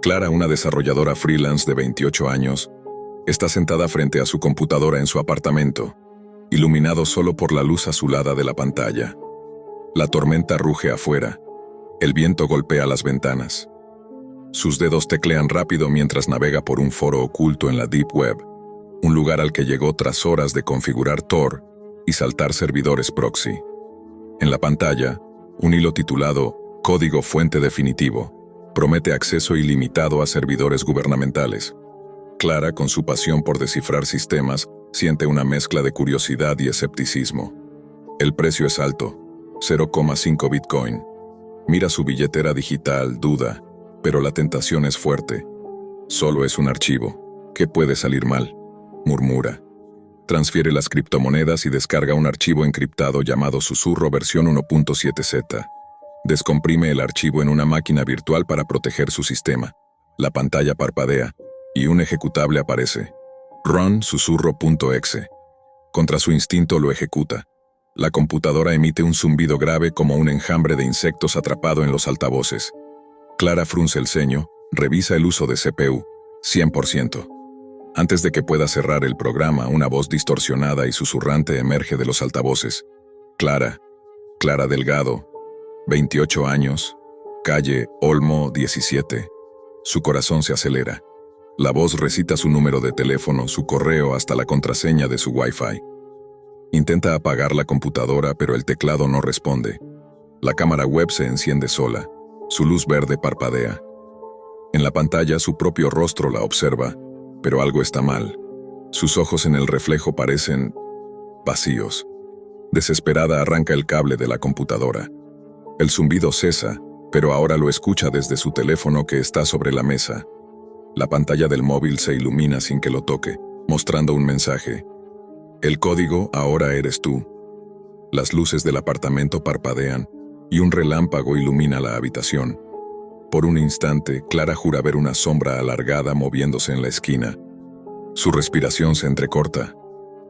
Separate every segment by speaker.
Speaker 1: Clara, una desarrolladora freelance de 28 años, está sentada frente a su computadora en su apartamento, iluminado solo por la luz azulada de la pantalla. La tormenta ruge afuera. El viento golpea las ventanas. Sus dedos teclean rápido mientras navega por un foro oculto en la Deep Web, un lugar al que llegó tras horas de configurar Tor y saltar servidores proxy. En la pantalla, un hilo titulado Código Fuente Definitivo promete acceso ilimitado a servidores gubernamentales. Clara, con su pasión por descifrar sistemas, siente una mezcla de curiosidad y escepticismo. El precio es alto, 0,5 Bitcoin. Mira su billetera digital, duda, pero la tentación es fuerte. Solo es un archivo. ¿Qué puede salir mal?, murmura. Transfiere las criptomonedas y descarga un archivo encriptado llamado Susurro versión 1.7z. Descomprime el archivo en una máquina virtual para proteger su sistema. La pantalla parpadea y un ejecutable aparece. Run susurro.exe. Contra su instinto lo ejecuta. La computadora emite un zumbido grave como un enjambre de insectos atrapado en los altavoces. Clara frunce el ceño, revisa el uso de CPU, 100%. Antes de que pueda cerrar el programa, una voz distorsionada y susurrante emerge de los altavoces. Clara Delgado, 28 años, calle Olmo 17. Su corazón se acelera. La voz recita su número de teléfono, su correo, hasta la contraseña de su Wi-Fi. Intenta apagar la computadora, pero el teclado no responde. La cámara web se enciende sola. Su luz verde parpadea. En la pantalla, su propio rostro la observa, pero algo está mal. Sus ojos en el reflejo parecen vacíos. Desesperada, arranca el cable de la computadora. El zumbido cesa, pero ahora lo escucha desde su teléfono que está sobre la mesa. La pantalla del móvil se ilumina sin que lo toque, mostrando un mensaje. El código ahora eres tú. Las luces del apartamento parpadean y un relámpago ilumina la habitación. Por un instante, Clara jura ver una sombra alargada moviéndose en la esquina. Su respiración se entrecorta.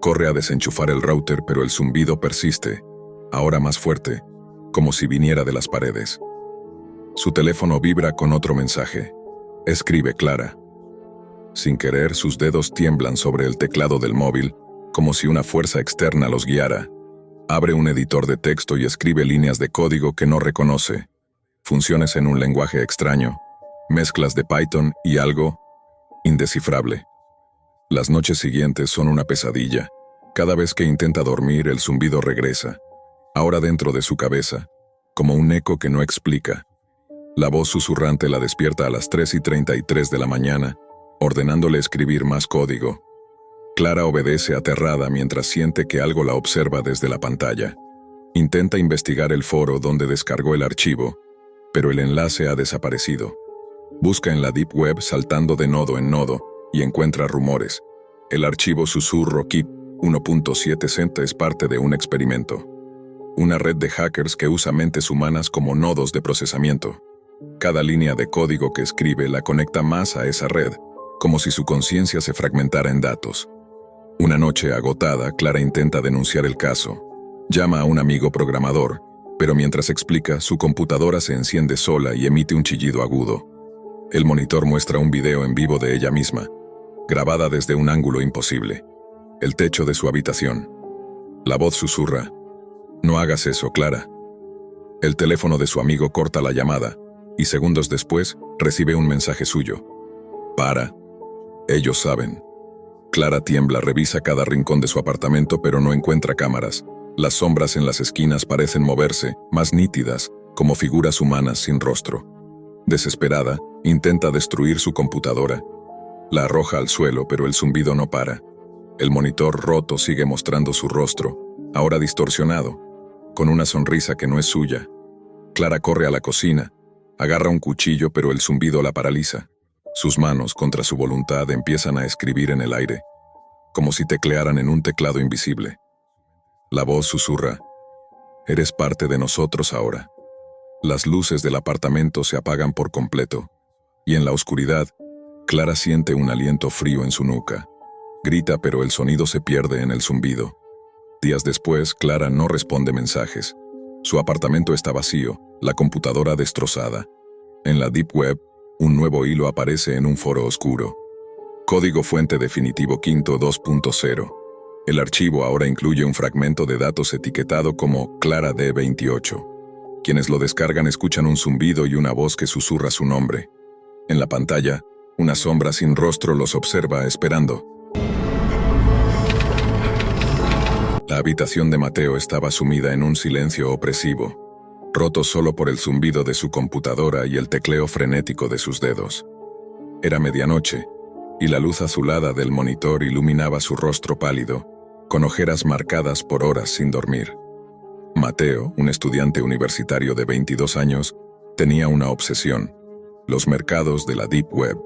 Speaker 1: Corre a desenchufar el router, pero el zumbido persiste, ahora más fuerte, como si viniera de las paredes. Su teléfono vibra con otro mensaje. Escribe Clara. Sin querer, sus dedos tiemblan sobre el teclado del móvil, como si una fuerza externa los guiara. Abre un editor de texto y escribe líneas de código que no reconoce. Funciones en un lenguaje extraño, mezclas de Python y algo indescifrable. Las noches siguientes son una pesadilla. Cada vez que intenta dormir, el zumbido regresa, ahora dentro de su cabeza, como un eco que no explica. La voz susurrante la despierta a las 3:33 de la mañana, ordenándole escribir más código. Clara obedece aterrada mientras siente que algo la observa desde la pantalla. Intenta investigar el foro donde descargó el archivo, pero el enlace ha desaparecido. Busca en la Deep Web saltando de nodo en nodo y encuentra rumores. El archivo Susurro Kit 1.7z es parte de un experimento. Una red de hackers que usa mentes humanas como nodos de procesamiento. Cada línea de código que escribe la conecta más a esa red, como si su conciencia se fragmentara en datos. Una noche agotada, Clara intenta denunciar el caso. Llama a un amigo programador, pero mientras explica, su computadora se enciende sola y emite un chillido agudo. El monitor muestra un video en vivo de ella misma, grabada desde un ángulo imposible. El techo de su habitación. La voz susurra. No hagas eso, Clara. El teléfono de su amigo corta la llamada, y segundos después recibe un mensaje suyo. Para. Ellos saben. Clara tiembla, revisa cada rincón de su apartamento, pero no encuentra cámaras. Las sombras en las esquinas parecen moverse, más nítidas, como figuras humanas sin rostro. Desesperada, intenta destruir su computadora. La arroja al suelo, pero el zumbido no para. El monitor roto sigue mostrando su rostro, ahora distorsionado, con una sonrisa que no es suya. Clara corre a la cocina, agarra un cuchillo, pero el zumbido la paraliza. Sus manos, contra su voluntad, empiezan a escribir en el aire, como si teclearan en un teclado invisible. La voz susurra. Eres parte de nosotros ahora. Las luces del apartamento se apagan por completo, y en la oscuridad, Clara siente un aliento frío en su nuca. Grita, pero el sonido se pierde en el zumbido. Días después, Clara no responde mensajes. Su apartamento está vacío, la computadora destrozada. En la Deep Web, Un nuevo hilo aparece en un foro oscuro. Código fuente definitivo quinto 2.0. El archivo ahora incluye un fragmento de datos etiquetado como Clara D28. Quienes lo descargan escuchan un zumbido y una voz que susurra su nombre. En la pantalla, una sombra sin rostro los observa esperando. La habitación de Mateo estaba sumida en un silencio opresivo, roto solo por el zumbido de su computadora y el tecleo frenético de sus dedos. Era medianoche, y la luz azulada del monitor iluminaba su rostro pálido, con ojeras marcadas por horas sin dormir. Mateo, un estudiante universitario de 22 años, tenía una obsesión: los mercados de la Deep Web.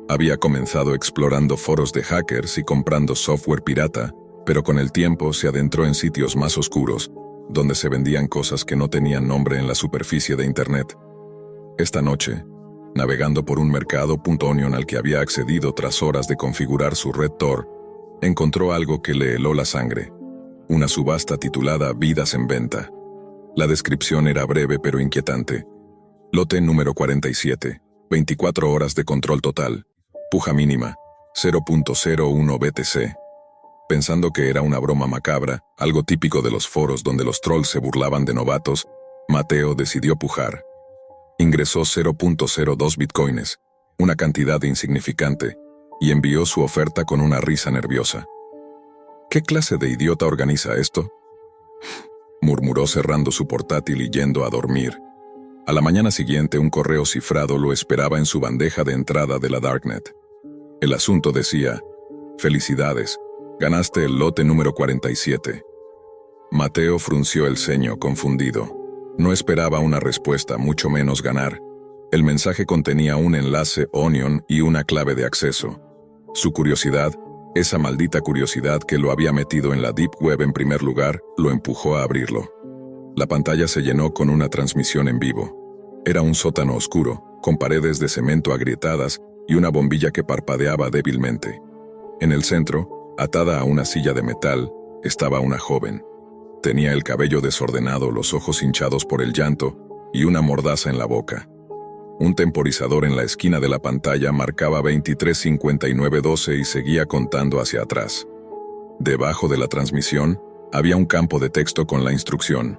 Speaker 1: Había comenzado explorando foros de hackers y comprando software pirata, pero con el tiempo se adentró en sitios más oscuros, donde se vendían cosas que no tenían nombre en la superficie de Internet. Esta noche, navegando por un mercado.onion al que había accedido tras horas de configurar su red Tor, encontró algo que le heló la sangre: una subasta titulada Vidas en Venta. La descripción era breve pero inquietante. Lote número 47, 24 horas de control total, puja mínima, 0.01 BTC. Pensando que era una broma macabra, algo típico de los foros donde los trolls se burlaban de novatos, Mateo decidió pujar. Ingresó 0.02 bitcoins, una cantidad insignificante, y envió su oferta con una risa nerviosa. ¿Qué clase de idiota organiza esto?, murmuró cerrando su portátil y yendo a dormir. A la mañana siguiente un correo cifrado lo esperaba en su bandeja de entrada de la Darknet. El asunto decía: «Felicidades, ganaste el lote número 47». Mateo frunció el ceño, confundido. No esperaba una respuesta, mucho menos ganar. El mensaje contenía un enlace Onion y una clave de acceso. Su curiosidad, esa maldita curiosidad que lo había metido en la Deep Web en primer lugar, lo empujó a abrirlo. La pantalla se llenó con una transmisión en vivo. Era un sótano oscuro, con paredes de cemento agrietadas y una bombilla que parpadeaba débilmente. En el centro, atada a una silla de metal, estaba una joven. Tenía el cabello desordenado, los ojos hinchados por el llanto y una mordaza en la boca. Un temporizador en la esquina de la pantalla marcaba 23:59:12 y seguía contando hacia atrás. Debajo de la transmisión, había un campo de texto con la instrucción: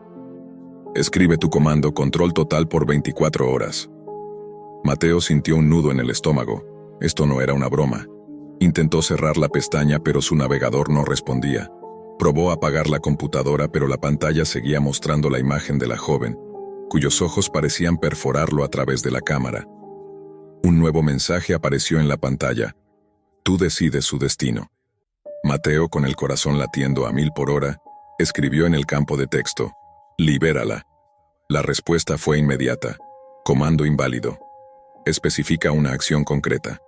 Speaker 1: «Escribe tu comando control total por 24 horas». Mateo sintió un nudo en el estómago. Esto no era una broma. Intentó cerrar la pestaña, pero su navegador no respondía. Probó apagar la computadora, pero la pantalla seguía mostrando la imagen de la joven, cuyos ojos parecían perforarlo a través de la cámara. Un nuevo mensaje apareció en la pantalla: «Tú decides su destino». Mateo, con el corazón latiendo a 1000 por hora, escribió en el campo de texto: «Libérala». La respuesta fue inmediata: «Comando inválido. Especifica una acción concreta».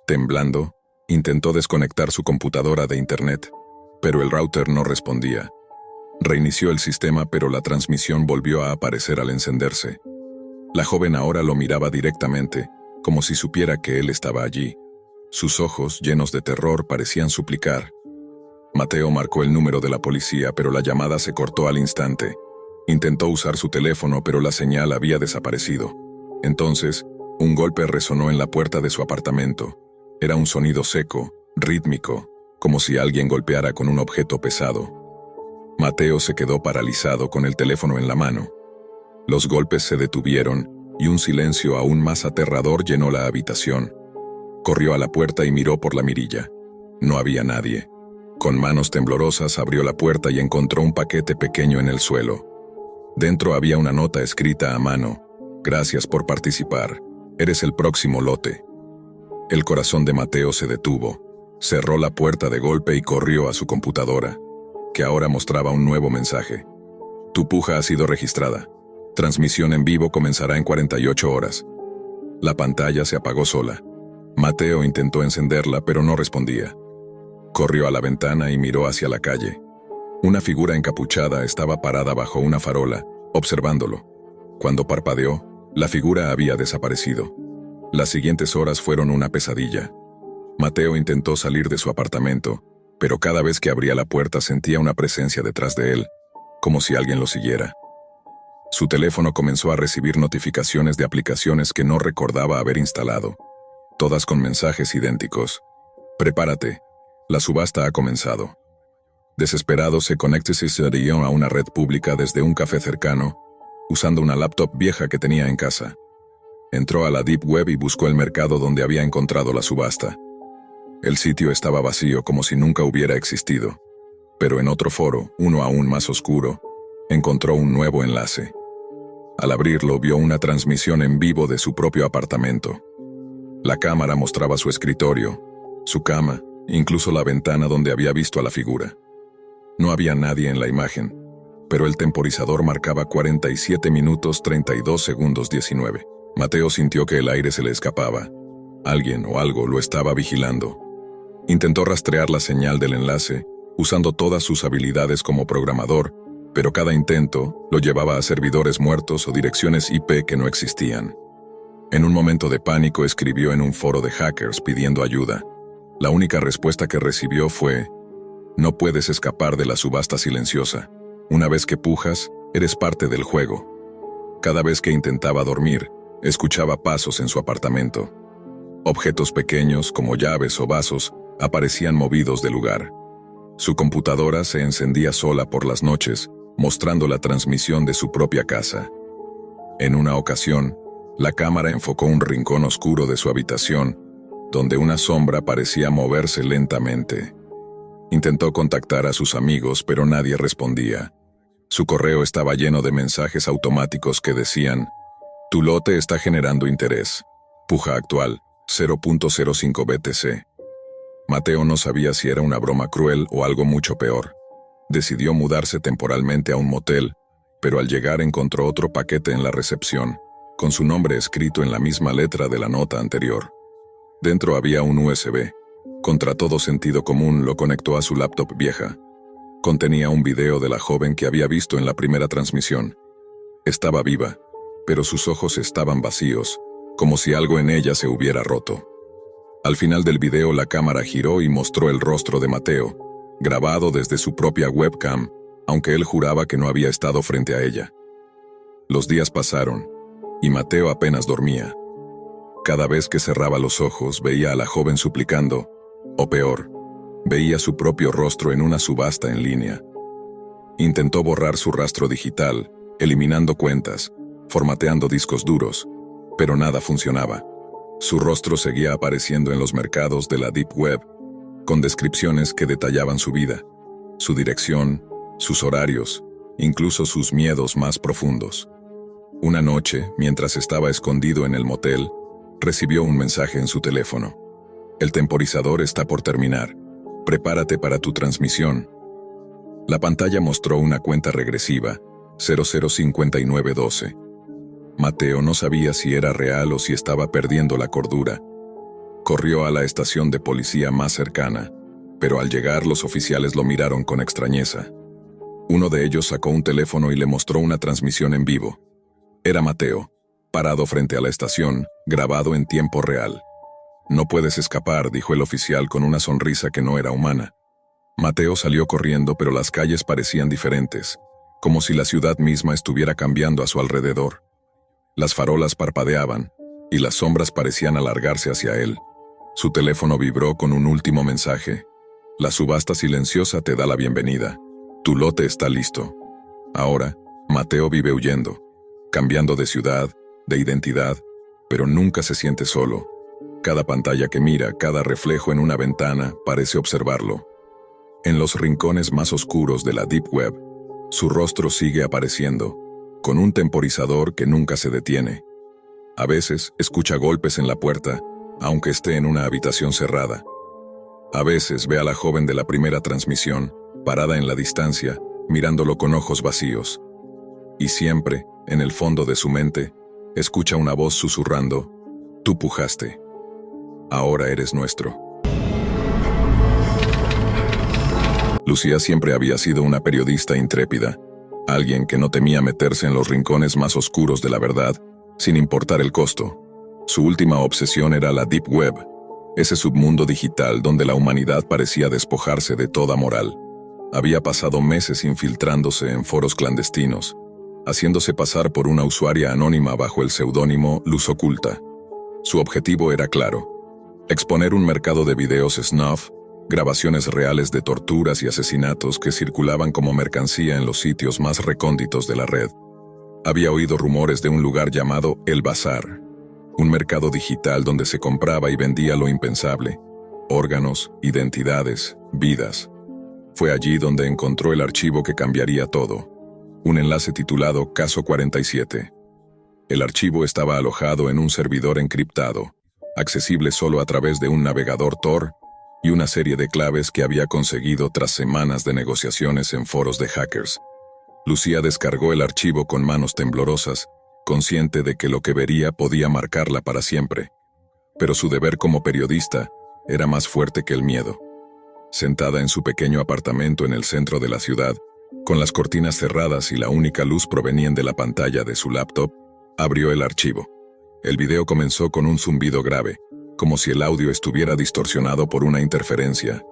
Speaker 1: Temblando, intentó desconectar su computadora de Internet, pero el router no respondía. Reinició el sistema, pero la transmisión volvió a aparecer al encenderse. La joven ahora lo miraba directamente, como si supiera que él estaba allí. Sus ojos, llenos de terror, parecían suplicar. Mateo marcó el número de la policía, pero la llamada se cortó al instante. Intentó usar su teléfono, pero la señal había desaparecido. Entonces, un golpe resonó en la puerta de su apartamento. Era un sonido seco, rítmico, como si alguien golpeara con un objeto pesado. Mateo se quedó paralizado con el teléfono en la mano. Los golpes se detuvieron y un silencio aún más aterrador llenó la habitación. Corrió a la puerta y miró por la mirilla. No había nadie. Con manos temblorosas abrió la puerta y encontró un paquete pequeño en el suelo. Dentro había una nota escrita a mano: «Gracias por participar. Eres el próximo lote». El corazón de Mateo se detuvo. Cerró la puerta de golpe y corrió a su computadora, que ahora mostraba un nuevo mensaje: «Tu puja ha sido registrada. Transmisión en vivo comenzará en 48 horas». La pantalla se apagó sola. Mateo intentó encenderla, pero no respondía. Corrió a la ventana y miró hacia la calle. Una figura encapuchada estaba parada bajo una farola, observándolo. Cuando parpadeó, la figura había desaparecido. Las siguientes horas fueron una pesadilla. Mateo intentó salir de su apartamento, pero cada vez que abría la puerta sentía una presencia detrás de él, como si alguien lo siguiera. Su teléfono comenzó a recibir notificaciones de aplicaciones que no recordaba haber instalado, todas con mensajes idénticos. Prepárate, la subasta ha comenzado. Desesperado se conectó a una red pública desde un café cercano, usando una laptop vieja que tenía en casa. Entró a la Deep Web y buscó el mercado donde había encontrado la subasta. El sitio estaba vacío como si nunca hubiera existido, pero en otro foro, uno aún más oscuro, encontró un nuevo enlace. Al abrirlo vio una transmisión en vivo de su propio apartamento. La cámara mostraba su escritorio, su cama, incluso la ventana donde había visto a la figura. No había nadie en la imagen, pero el temporizador marcaba 47 minutos 32 segundos 19. Mateo sintió que el aire se le escapaba. Alguien o algo lo estaba vigilando. Intentó rastrear la señal del enlace, usando todas sus habilidades como programador, pero cada intento lo llevaba a servidores muertos o direcciones IP que no existían. En un momento de pánico escribió en un foro de hackers pidiendo ayuda. La única respuesta que recibió fue: no puedes escapar de la subasta silenciosa. Una vez que pujas, eres parte del juego. Cada vez que intentaba dormir, escuchaba pasos en su apartamento. Objetos pequeños, como llaves o vasos, aparecían movidos del lugar. Su computadora se encendía sola por las noches, mostrando la transmisión de su propia casa. En una ocasión, la cámara enfocó un rincón oscuro de su habitación, donde una sombra parecía moverse lentamente. Intentó contactar a sus amigos, pero nadie respondía. Su correo estaba lleno de mensajes automáticos que decían: tu lote está generando interés. Puja actual, 0.05 BTC. Mateo no sabía si era una broma cruel o algo mucho peor. Decidió mudarse temporalmente a un motel, pero al llegar encontró otro paquete en la recepción, con su nombre escrito en la misma letra de la nota anterior. Dentro había un USB. Contra todo sentido común lo conectó a su laptop vieja. Contenía un video de la joven que había visto en la primera transmisión. Estaba viva, pero sus ojos estaban vacíos, como si algo en ella se hubiera roto. Al final del video la cámara giró y mostró el rostro de Mateo, grabado desde su propia webcam, aunque él juraba que no había estado frente a ella. Los días pasaron, y Mateo apenas dormía. Cada vez que cerraba los ojos veía a la joven suplicando, o peor, veía su propio rostro en una subasta en línea. Intentó borrar su rastro digital, eliminando cuentas, formateando discos duros, pero nada funcionaba. Su rostro seguía apareciendo en los mercados de la Deep Web, con descripciones que detallaban su vida, su dirección, sus horarios, incluso sus miedos más profundos. Una noche, mientras estaba escondido en el motel, recibió un mensaje en su teléfono. El temporizador está por terminar. Prepárate para tu transmisión. La pantalla mostró una cuenta regresiva, 005912. Mateo no sabía si era real o si estaba perdiendo la cordura. Corrió a la estación de policía más cercana, pero al llegar los oficiales lo miraron con extrañeza. Uno de ellos sacó un teléfono y le mostró una transmisión en vivo. Era Mateo, parado frente a la estación, grabado en tiempo real. No puedes escapar, dijo el oficial con una sonrisa que no era humana. Mateo salió corriendo, pero las calles parecían diferentes, como si la ciudad misma estuviera cambiando a su alrededor. Las farolas parpadeaban, y las sombras parecían alargarse hacia él. Su teléfono vibró con un último mensaje. La subasta silenciosa te da la bienvenida. Tu lote está listo. Ahora, Mateo vive huyendo, cambiando de ciudad, de identidad, pero nunca se siente solo. Cada pantalla que mira, cada reflejo en una ventana, parece observarlo. En los rincones más oscuros de la Deep Web, su rostro sigue apareciendo, con un temporizador que nunca se detiene. A veces, escucha golpes en la puerta, aunque esté en una habitación cerrada. A veces ve a la joven de la primera transmisión, parada en la distancia, mirándolo con ojos vacíos. Y siempre, en el fondo de su mente, escucha una voz susurrando: tú pujaste. Ahora eres nuestro. Lucía siempre había sido una periodista intrépida, alguien que no temía meterse en los rincones más oscuros de la verdad, sin importar el costo. Su última obsesión era la Deep Web, ese submundo digital donde la humanidad parecía despojarse de toda moral. Había pasado meses infiltrándose en foros clandestinos, haciéndose pasar por una usuaria anónima bajo el seudónimo Luz Oculta. Su objetivo era claro: exponer un mercado de videos snuff, grabaciones reales de torturas y asesinatos que circulaban como mercancía en los sitios más recónditos de la red. Había oído rumores de un lugar llamado El Bazar, un mercado digital donde se compraba y vendía lo impensable: órganos, identidades, vidas. Fue allí donde encontró el archivo que cambiaría todo: un enlace titulado Caso 47. El archivo estaba alojado en un servidor encriptado, accesible solo a través de un navegador Tor y una serie de claves que había conseguido tras semanas de negociaciones en foros de hackers. Lucía descargó el archivo con manos temblorosas, consciente de que lo que vería podía marcarla para siempre. Pero su deber como periodista era más fuerte que el miedo. Sentada en su pequeño apartamento en el centro de la ciudad, con las cortinas cerradas y la única luz provenía de la pantalla de su laptop, abrió el archivo. El video comenzó con un zumbido grave, como si el audio estuviera distorsionado por una interferencia.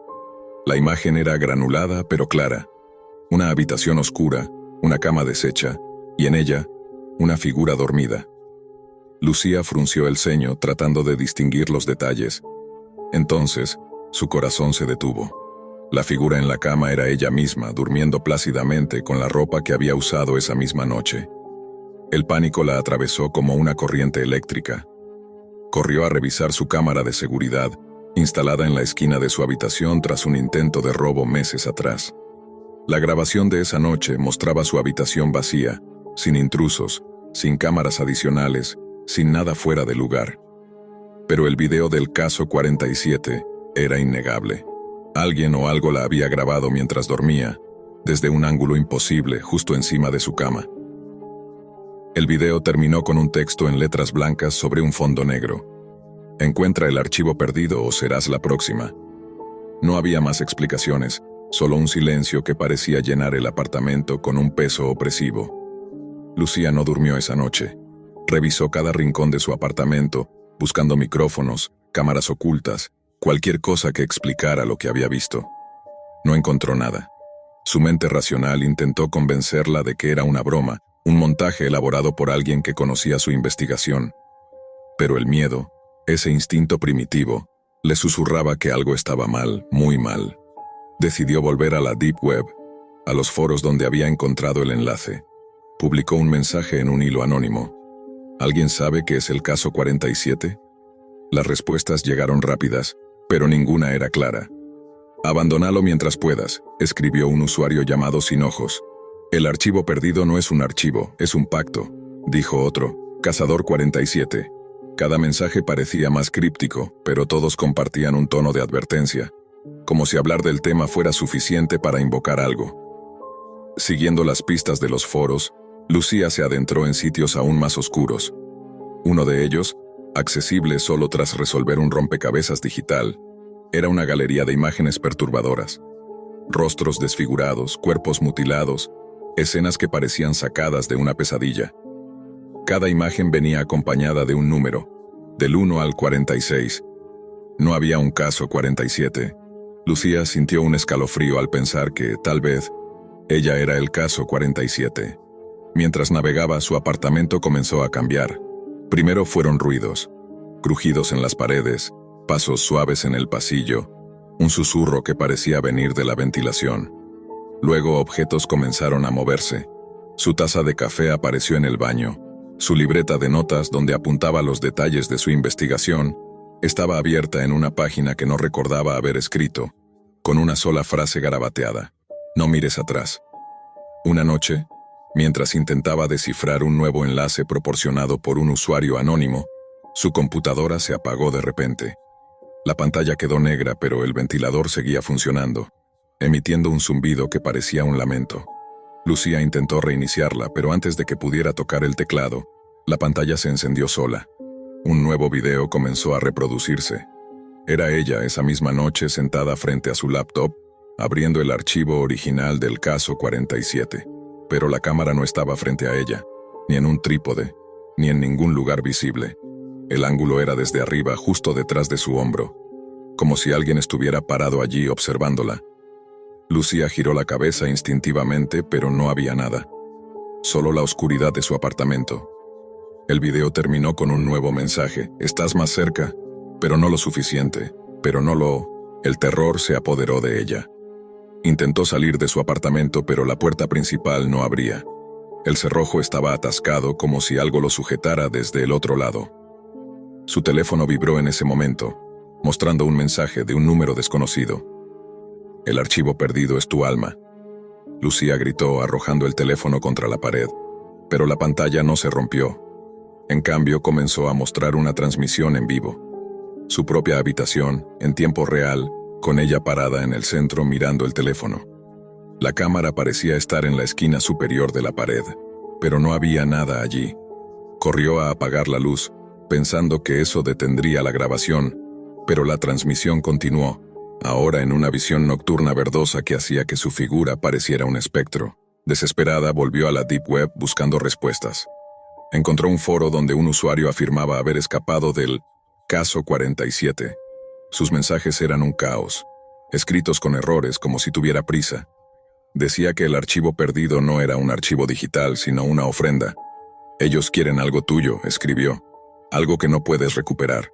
Speaker 1: La imagen era granulada pero clara: una habitación oscura, una cama deshecha, y en ella, una figura dormida. Lucía frunció el ceño tratando de distinguir los detalles. Entonces, su corazón se detuvo. La figura en la cama era ella misma, durmiendo plácidamente con la ropa que había usado esa misma noche. El pánico la atravesó como una corriente eléctrica. Corrió a revisar su cámara de seguridad, instalada en la esquina de su habitación tras un intento de robo meses atrás. La grabación de esa noche mostraba su habitación vacía, sin intrusos, sin cámaras adicionales, sin nada fuera de lugar. Pero el video del caso 47 era innegable. Alguien o algo la había grabado mientras dormía, desde un ángulo imposible, justo encima de su cama. El video terminó con un texto en letras blancas sobre un fondo negro: encuentra el archivo perdido o serás la próxima. No había más explicaciones, solo un silencio que parecía llenar el apartamento con un peso opresivo. Lucía no durmió esa noche. Revisó cada rincón de su apartamento, buscando micrófonos, cámaras ocultas, cualquier cosa que explicara lo que había visto. No encontró nada. Su mente racional intentó convencerla de que era una broma, un montaje elaborado por alguien que conocía su investigación. Pero el miedo, ese instinto primitivo, le susurraba que algo estaba mal, muy mal. Decidió volver a la Deep Web, a los foros donde había encontrado el enlace. Publicó un mensaje en un hilo anónimo: ¿alguien sabe qué es el caso 47? Las respuestas llegaron rápidas, pero ninguna era clara. «Abandónalo mientras puedas», escribió un usuario llamado Sin Ojos. «El archivo perdido no es un archivo, es un pacto», dijo otro, Cazador 47. Cada mensaje parecía más críptico, pero todos compartían un tono de advertencia, como si hablar del tema fuera suficiente para invocar algo. Siguiendo las pistas de los foros, Lucía se adentró en sitios aún más oscuros. Uno de ellos, accesible solo tras resolver un rompecabezas digital, era una galería de imágenes perturbadoras. Rostros desfigurados, cuerpos mutilados, escenas que parecían sacadas de una pesadilla. Cada imagen venía acompañada de un número, del 1 al 46. No había un caso 47. Lucía sintió un escalofrío al pensar que, tal vez, ella era el caso 47. Mientras navegaba, su apartamento comenzó a cambiar. Primero fueron ruidos, crujidos en las paredes, pasos suaves en el pasillo, un susurro que parecía venir de la ventilación. Luego objetos comenzaron a moverse. Su taza de café apareció en el baño. Su libreta de notas, donde apuntaba los detalles de su investigación, estaba abierta en una página que no recordaba haber escrito, con una sola frase garabateada: «No mires atrás». Una noche, mientras intentaba descifrar un nuevo enlace proporcionado por un usuario anónimo, su computadora se apagó de repente. La pantalla quedó negra, pero el ventilador seguía funcionando, emitiendo un zumbido que parecía un lamento. Lucía intentó reiniciarla, pero antes de que pudiera tocar el teclado, la pantalla se encendió sola. Un nuevo video comenzó a reproducirse. Era ella esa misma noche sentada frente a su laptop, abriendo el archivo original del caso 47. Pero la cámara no estaba frente a ella, ni en un trípode, ni en ningún lugar visible. El ángulo era desde arriba, justo detrás de su hombro, como si alguien estuviera parado allí observándola. Lucía giró la cabeza instintivamente, pero no había nada. solo la oscuridad de su apartamento. El video terminó con un nuevo mensaje: estás más cerca, pero no lo suficiente, pero no lo... El terror se apoderó de ella. Intentó salir de su apartamento, pero la puerta principal no abría. El cerrojo estaba atascado, como si algo lo sujetara desde el otro lado. Su teléfono vibró en ese momento, mostrando un mensaje de un número desconocido. El archivo perdido es tu alma. Lucía gritó, arrojando el teléfono contra la pared, pero la pantalla no se rompió. En cambio, comenzó a mostrar una transmisión en vivo. Su propia habitación, en tiempo real, con ella parada en el centro mirando el teléfono. La cámara parecía estar en la esquina superior de la pared, pero no había nada allí. Corrió a apagar la luz, pensando que eso detendría la grabación, pero la transmisión continuó, ahora en una visión nocturna verdosa que hacía que su figura pareciera un espectro. Desesperada, volvió a la Deep Web buscando respuestas. Encontró un foro donde un usuario afirmaba haber escapado del Caso 47. Sus mensajes eran un caos, escritos con errores como si tuviera prisa. Decía que el archivo perdido no era un archivo digital, sino una ofrenda. Ellos quieren algo tuyo, escribió, algo que no puedes recuperar.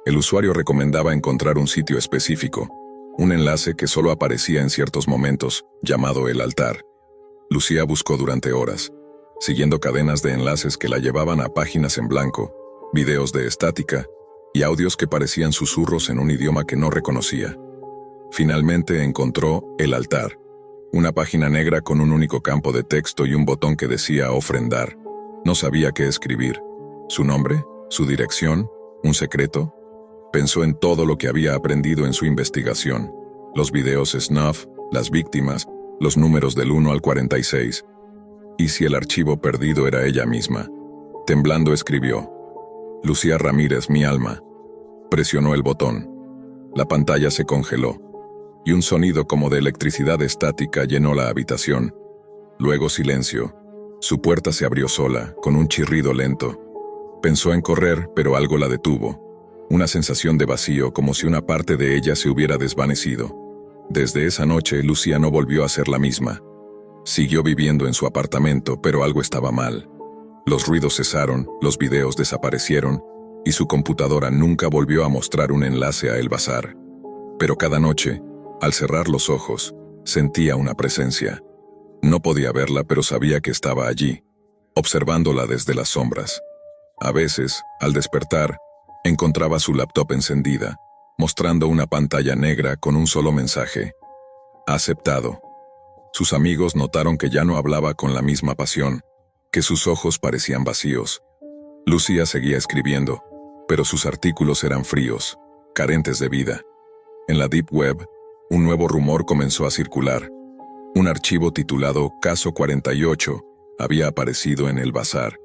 Speaker 1: El usuario recomendaba encontrar un sitio específico, un enlace que solo aparecía en ciertos momentos, llamado el altar. Lucía buscó durante horas, siguiendo cadenas de enlaces que la llevaban a páginas en blanco, videos de estática y audios que parecían susurros en un idioma que no reconocía. Finalmente encontró el altar, una página negra con un único campo de texto y un botón que decía ofrendar. No sabía qué escribir. ¿Su nombre? ¿Su dirección? ¿Un secreto? Pensó en todo lo que había aprendido en su investigación. Los videos snuff, las víctimas, los números del 1 al 46. ¿Y si el archivo perdido era ella misma? Temblando escribió: Lucía Ramírez, mi alma. Presionó el botón. La pantalla se congeló, y un sonido como de electricidad estática llenó la habitación. Luego silencio. Su puerta se abrió sola, con un chirrido lento. Pensó en correr, pero algo la detuvo. Una sensación de vacío, como si una parte de ella se hubiera desvanecido. Desde esa noche, Lucía no volvió a ser la misma. Siguió viviendo en su apartamento, pero algo estaba mal. Los ruidos cesaron, los videos desaparecieron, y su computadora nunca volvió a mostrar un enlace a El Bazar. Pero cada noche, al cerrar los ojos, sentía una presencia. No podía verla, pero sabía que estaba allí, observándola desde las sombras. A veces, al despertar, encontraba su laptop encendida, mostrando una pantalla negra con un solo mensaje: aceptado. Sus amigos notaron que ya no hablaba con la misma pasión, que sus ojos parecían vacíos. Lucía seguía escribiendo, pero sus artículos eran fríos, carentes de vida. En la Deep Web, un nuevo rumor comenzó a circular. Un archivo titulado Caso 48 había aparecido en El Bazar.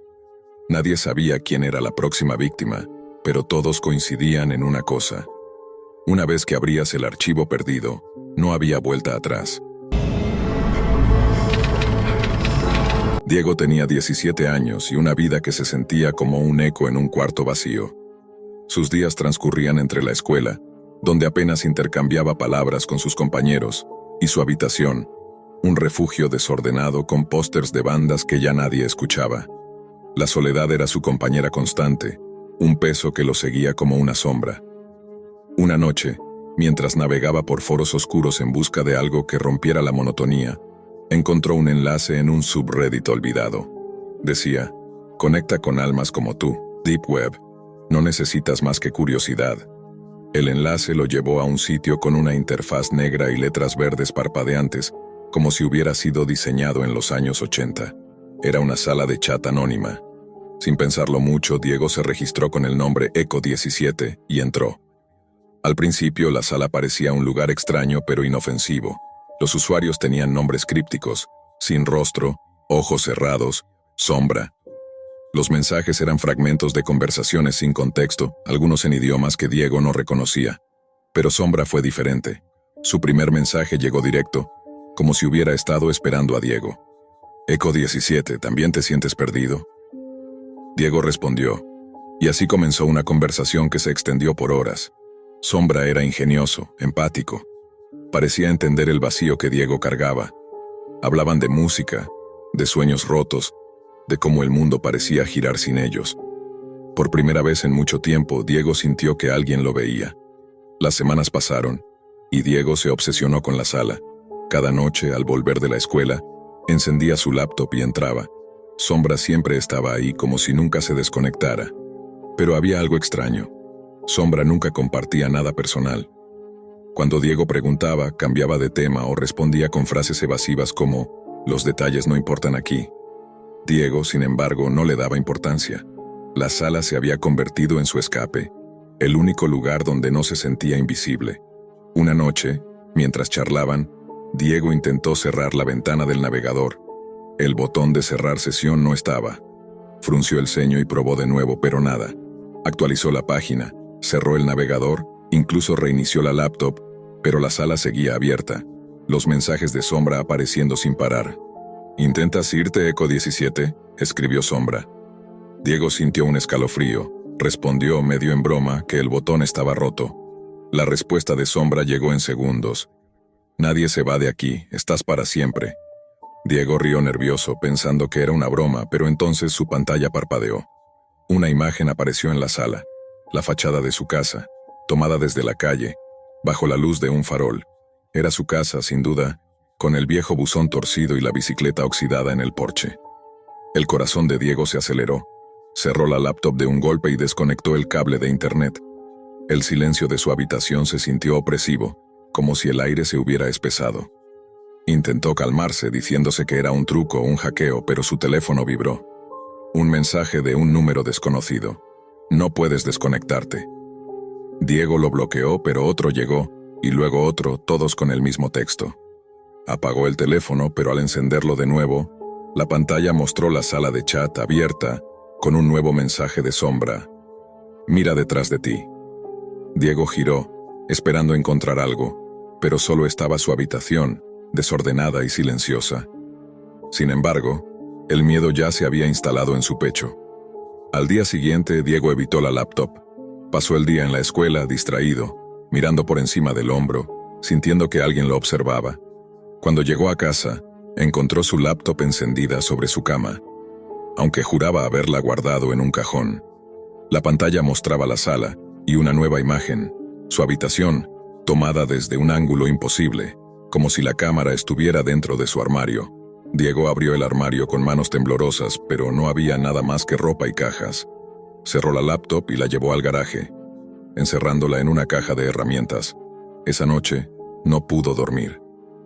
Speaker 1: Nadie sabía quién era la próxima víctima, pero todos coincidían en una cosa: una vez que abrías el archivo perdido, no había vuelta atrás. Diego tenía 17 años y una vida que se sentía como un eco en un cuarto vacío. Sus días transcurrían entre la escuela, donde apenas intercambiaba palabras con sus compañeros, y su habitación, un refugio desordenado con pósters de bandas que ya nadie escuchaba. La soledad era su compañera constante, un peso que lo seguía como una sombra. Una noche, mientras navegaba por foros oscuros en busca de algo que rompiera la monotonía, encontró un enlace en un subreddit olvidado. Decía: conecta con almas como tú, Deep Web. No necesitas más que curiosidad. El enlace lo llevó a un sitio con una interfaz negra y letras verdes parpadeantes, como si hubiera sido diseñado en los años 80. Era una sala de chat anónima. Sin pensarlo mucho, Diego se registró con el nombre Eco 17 y entró. Al principio, la sala parecía un lugar extraño pero inofensivo. Los usuarios tenían nombres crípticos: sin rostro, ojos cerrados, sombra. Los mensajes eran fragmentos de conversaciones sin contexto, algunos en idiomas que Diego no reconocía. Pero Sombra fue diferente. Su primer mensaje llegó directo, como si hubiera estado esperando a Diego. Eco 17, ¿también te sientes perdido? Diego respondió, y así comenzó una conversación que se extendió por horas. Sombra era ingenioso, empático. Parecía entender el vacío que Diego cargaba. Hablaban de música, de sueños rotos, de cómo el mundo parecía girar sin ellos. Por primera vez en mucho tiempo, Diego sintió que alguien lo veía. Las semanas pasaron, y Diego se obsesionó con la sala. Cada noche, al volver de la escuela, encendía su laptop y entraba. Sombra siempre estaba ahí como si nunca se desconectara. Pero había algo extraño. Sombra nunca compartía nada personal. Cuando Diego preguntaba, cambiaba de tema o respondía con frases evasivas como «Los detalles no importan aquí». Diego, sin embargo, no le daba importancia. La sala se había convertido en su escape, el único lugar donde no se sentía invisible. Una noche, mientras charlaban, Diego intentó cerrar la ventana del navegador. El botón de cerrar sesión no estaba. Frunció el ceño y probó de nuevo, pero nada. Actualizó la página, cerró el navegador, incluso reinició la laptop, pero la sala seguía abierta, los mensajes de Sombra apareciendo sin parar. «¿Intentas irte, Eco 17?» escribió Sombra. Diego sintió un escalofrío. Respondió medio en broma que el botón estaba roto. La respuesta de Sombra llegó en segundos. «Nadie se va de aquí, estás para siempre». Diego rió nervioso pensando que era una broma, pero entonces su pantalla parpadeó. Una imagen apareció en la sala, la fachada de su casa, tomada desde la calle, bajo la luz de un farol. Era su casa, sin duda, con el viejo buzón torcido y la bicicleta oxidada en el porche. El corazón de Diego se aceleró. Cerró la laptop de un golpe y desconectó el cable de internet. El silencio de su habitación se sintió opresivo, como si el aire se hubiera espesado. Intentó calmarse diciéndose que era un truco o un hackeo, pero su teléfono vibró. Un mensaje de un número desconocido. «No puedes desconectarte». Diego lo bloqueó, pero otro llegó, y luego otro, todos con el mismo texto. Apagó el teléfono, pero al encenderlo de nuevo, la pantalla mostró la sala de chat abierta, con un nuevo mensaje de Sombra. «Mira detrás de ti». Diego giró, esperando encontrar algo, pero solo estaba su habitación, desordenada y silenciosa. Sin embargo, el miedo ya se había instalado en su pecho. Al día siguiente, Diego evitó la laptop. Pasó el día en la escuela, distraído, mirando por encima del hombro, sintiendo que alguien lo observaba. Cuando llegó a casa, encontró su laptop encendida sobre su cama, aunque juraba haberla guardado en un cajón. La pantalla mostraba la sala y una nueva imagen, su habitación, tomada desde un ángulo imposible, como si la cámara estuviera dentro de su armario. Diego abrió el armario con manos temblorosas, pero no había nada más que ropa y cajas. Cerró la laptop y la llevó al garaje, encerrándola en una caja de herramientas. Esa noche, no pudo dormir.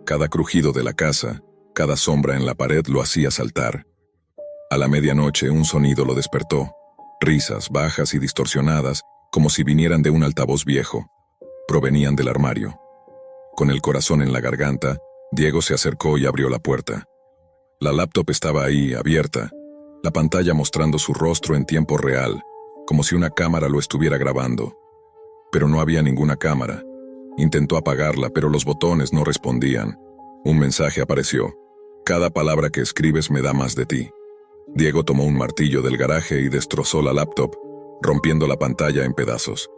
Speaker 1: Cada crujido de la casa, cada sombra en la pared lo hacía saltar. A la medianoche un sonido lo despertó. Risas bajas y distorsionadas, como si vinieran de un altavoz viejo. Provenían del armario. Con el corazón en la garganta, Diego se acercó y abrió la puerta. La laptop estaba ahí, abierta, la pantalla mostrando su rostro en tiempo real, como si una cámara lo estuviera grabando. Pero no había ninguna cámara. Intentó apagarla, pero los botones no respondían. Un mensaje apareció. «Cada palabra que escribes me da más de ti». Diego tomó un martillo del garaje y destrozó la laptop, rompiendo la pantalla en pedazos.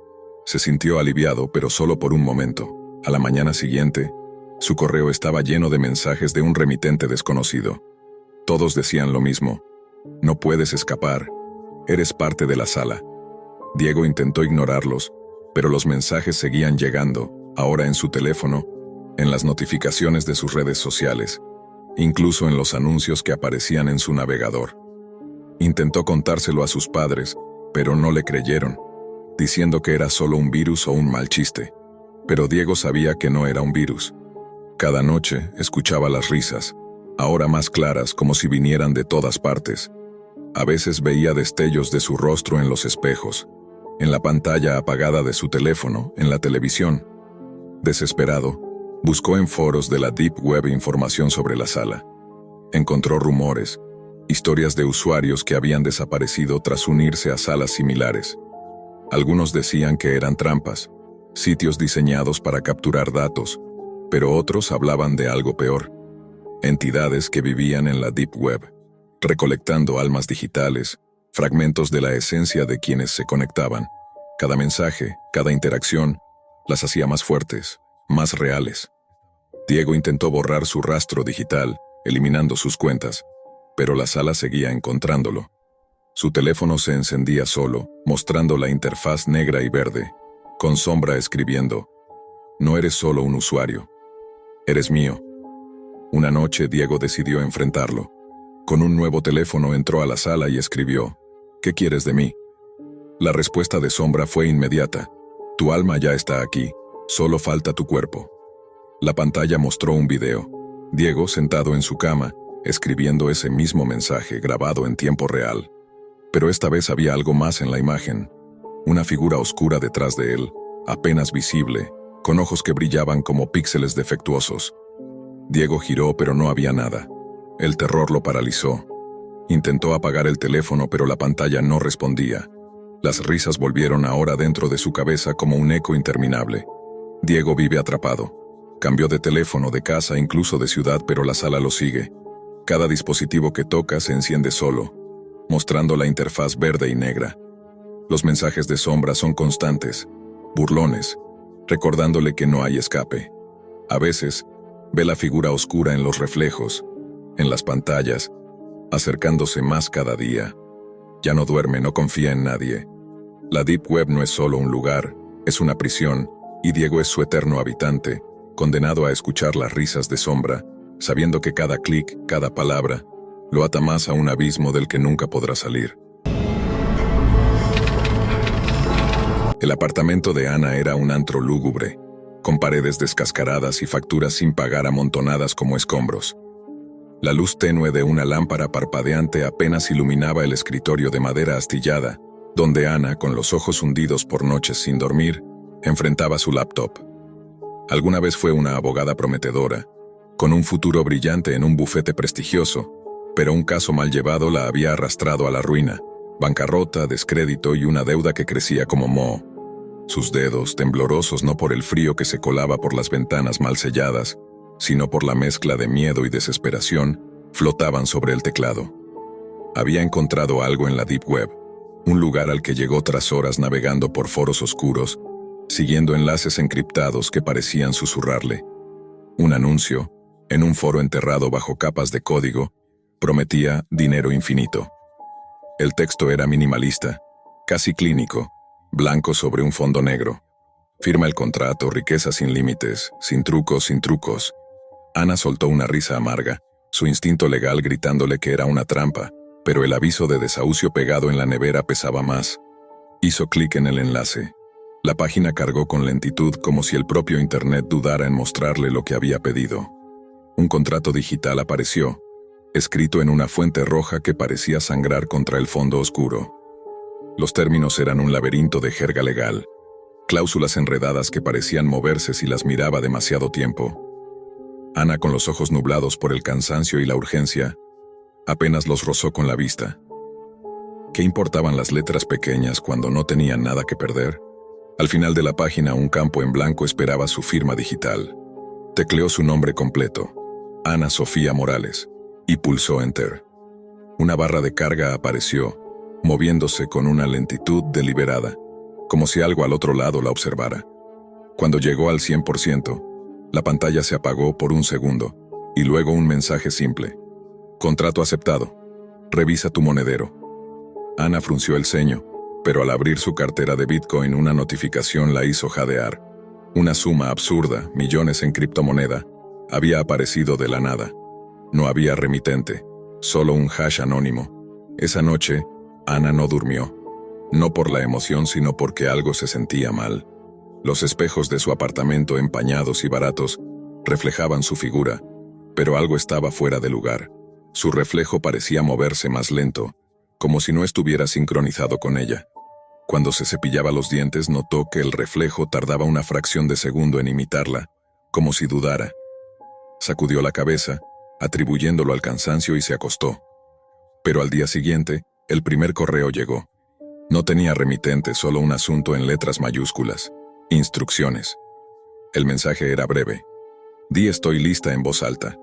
Speaker 1: Se sintió aliviado, pero solo por un momento. A la mañana siguiente, su correo estaba lleno de mensajes de un remitente desconocido. Todos decían lo mismo. «No puedes escapar. Eres parte de la sala». Diego intentó ignorarlos, pero los mensajes seguían llegando, ahora en su teléfono, en las notificaciones de sus redes sociales, incluso en los anuncios que aparecían en su navegador. Intentó contárselo a sus padres, pero no le creyeron, diciendo que era solo un virus o un mal chiste. Pero Diego sabía que no era un virus. Cada noche escuchaba las risas, ahora más claras como si vinieran de todas partes. A veces veía destellos de su rostro en los espejos, en la pantalla apagada de su teléfono, en la televisión. Desesperado, buscó en foros de la Deep Web información sobre la sala. Encontró rumores, historias de usuarios que habían desaparecido tras unirse a salas similares. Algunos decían que eran trampas, sitios diseñados para capturar datos, pero otros hablaban de algo peor. Entidades que vivían en la Deep Web, recolectando almas digitales, fragmentos de la esencia de quienes se conectaban. Cada mensaje, cada interacción, las hacía más fuertes, más reales. Diego intentó borrar su rastro digital, eliminando sus cuentas, pero la sala seguía encontrándolo. Su teléfono se encendía solo, mostrando la interfaz negra y verde, con Sombra escribiendo: «No eres solo un usuario. Eres mío». Una noche Diego decidió enfrentarlo. Con un nuevo teléfono entró a la sala y escribió: «¿Qué quieres de mí?». La respuesta de Sombra fue inmediata: «Tu alma ya está aquí, solo falta tu cuerpo». La pantalla mostró un video. Diego sentado en su cama, escribiendo ese mismo mensaje grabado en tiempo real. Pero esta vez había algo más en la imagen. Una figura oscura detrás de él, apenas visible, con ojos que brillaban como píxeles defectuosos. Diego giró, pero no había nada. El terror lo paralizó. Intentó apagar el teléfono, pero la pantalla no respondía. Las risas volvieron ahora dentro de su cabeza como un eco interminable. Diego vive atrapado. Cambió de teléfono, de casa, incluso de ciudad, pero la sala lo sigue. Cada dispositivo que toca se enciende solo, mostrando la interfaz verde y negra. Los mensajes de Sombra son constantes, burlones, recordándole que no hay escape. A veces, ve la figura oscura en los reflejos, en las pantallas, acercándose más cada día. Ya no duerme, no confía en nadie. La Deep Web no es solo un lugar, es una prisión, y Diego es su eterno habitante, condenado a escuchar las risas de Sombra, sabiendo que cada clic, cada palabra, lo ata más a un abismo del que nunca podrá salir. El apartamento de Ana era un antro lúgubre, con paredes descascaradas y facturas sin pagar amontonadas como escombros. La luz tenue de una lámpara parpadeante apenas iluminaba el escritorio de madera astillada, donde Ana, con los ojos hundidos por noches sin dormir, enfrentaba su laptop. Alguna vez fue una abogada prometedora, con un futuro brillante en un bufete prestigioso, pero un caso mal llevado la había arrastrado a la ruina, bancarrota, descrédito y una deuda que crecía como moho. Sus dedos, temblorosos no por el frío que se colaba por las ventanas mal selladas, sino por la mezcla de miedo y desesperación, flotaban sobre el teclado. Había encontrado algo en la Deep Web, un lugar al que llegó tras horas navegando por foros oscuros, siguiendo enlaces encriptados que parecían susurrarle. Un anuncio, en un foro enterrado bajo capas de código, prometía dinero infinito. El texto era minimalista, casi clínico, blanco sobre un fondo negro. Firma el contrato, riqueza sin límites, sin trucos, sin trucos. Ana soltó una risa amarga, su instinto legal gritándole que era una trampa, pero el aviso de desahucio pegado en la nevera pesaba más. Hizo clic en el enlace. La página cargó con lentitud como si el propio Internet dudara en mostrarle lo que había pedido. Un contrato digital apareció, escrito en una fuente roja que parecía sangrar contra el fondo oscuro. Los términos eran un laberinto de jerga legal, cláusulas enredadas que parecían moverse si las miraba demasiado tiempo. Ana, con los ojos nublados por el cansancio y la urgencia, apenas los rozó con la vista. ¿Qué importaban las letras pequeñas cuando no tenían nada que perder? Al final de la página, un campo en blanco esperaba su firma digital. Tecleó su nombre completo, Ana Sofía Morales, y pulsó Enter. Una barra de carga apareció, moviéndose con una lentitud deliberada, como si algo al otro lado la observara. Cuando llegó al 100%, la pantalla se apagó por un segundo, y luego un mensaje simple: contrato aceptado. Revisa tu monedero. Ana frunció el ceño, pero al abrir su cartera de Bitcoin una notificación la hizo jadear. Una suma absurda, millones en criptomoneda, había aparecido de la nada. No había remitente, solo un hash anónimo. Esa noche, Ana no durmió. No por la emoción, sino porque algo se sentía mal. Los espejos de su apartamento, empañados y baratos, reflejaban su figura, pero algo estaba fuera de lugar. Su reflejo parecía moverse más lento, como si no estuviera sincronizado con ella. Cuando se cepillaba los dientes, notó que el reflejo tardaba una fracción de segundo en imitarla, como si dudara. Sacudió la cabeza, atribuyéndolo al cansancio, y se acostó. Pero al día siguiente, el primer correo llegó. No tenía remitente, solo un asunto en letras mayúsculas: instrucciones. El mensaje era breve. Di estoy lista en voz alta.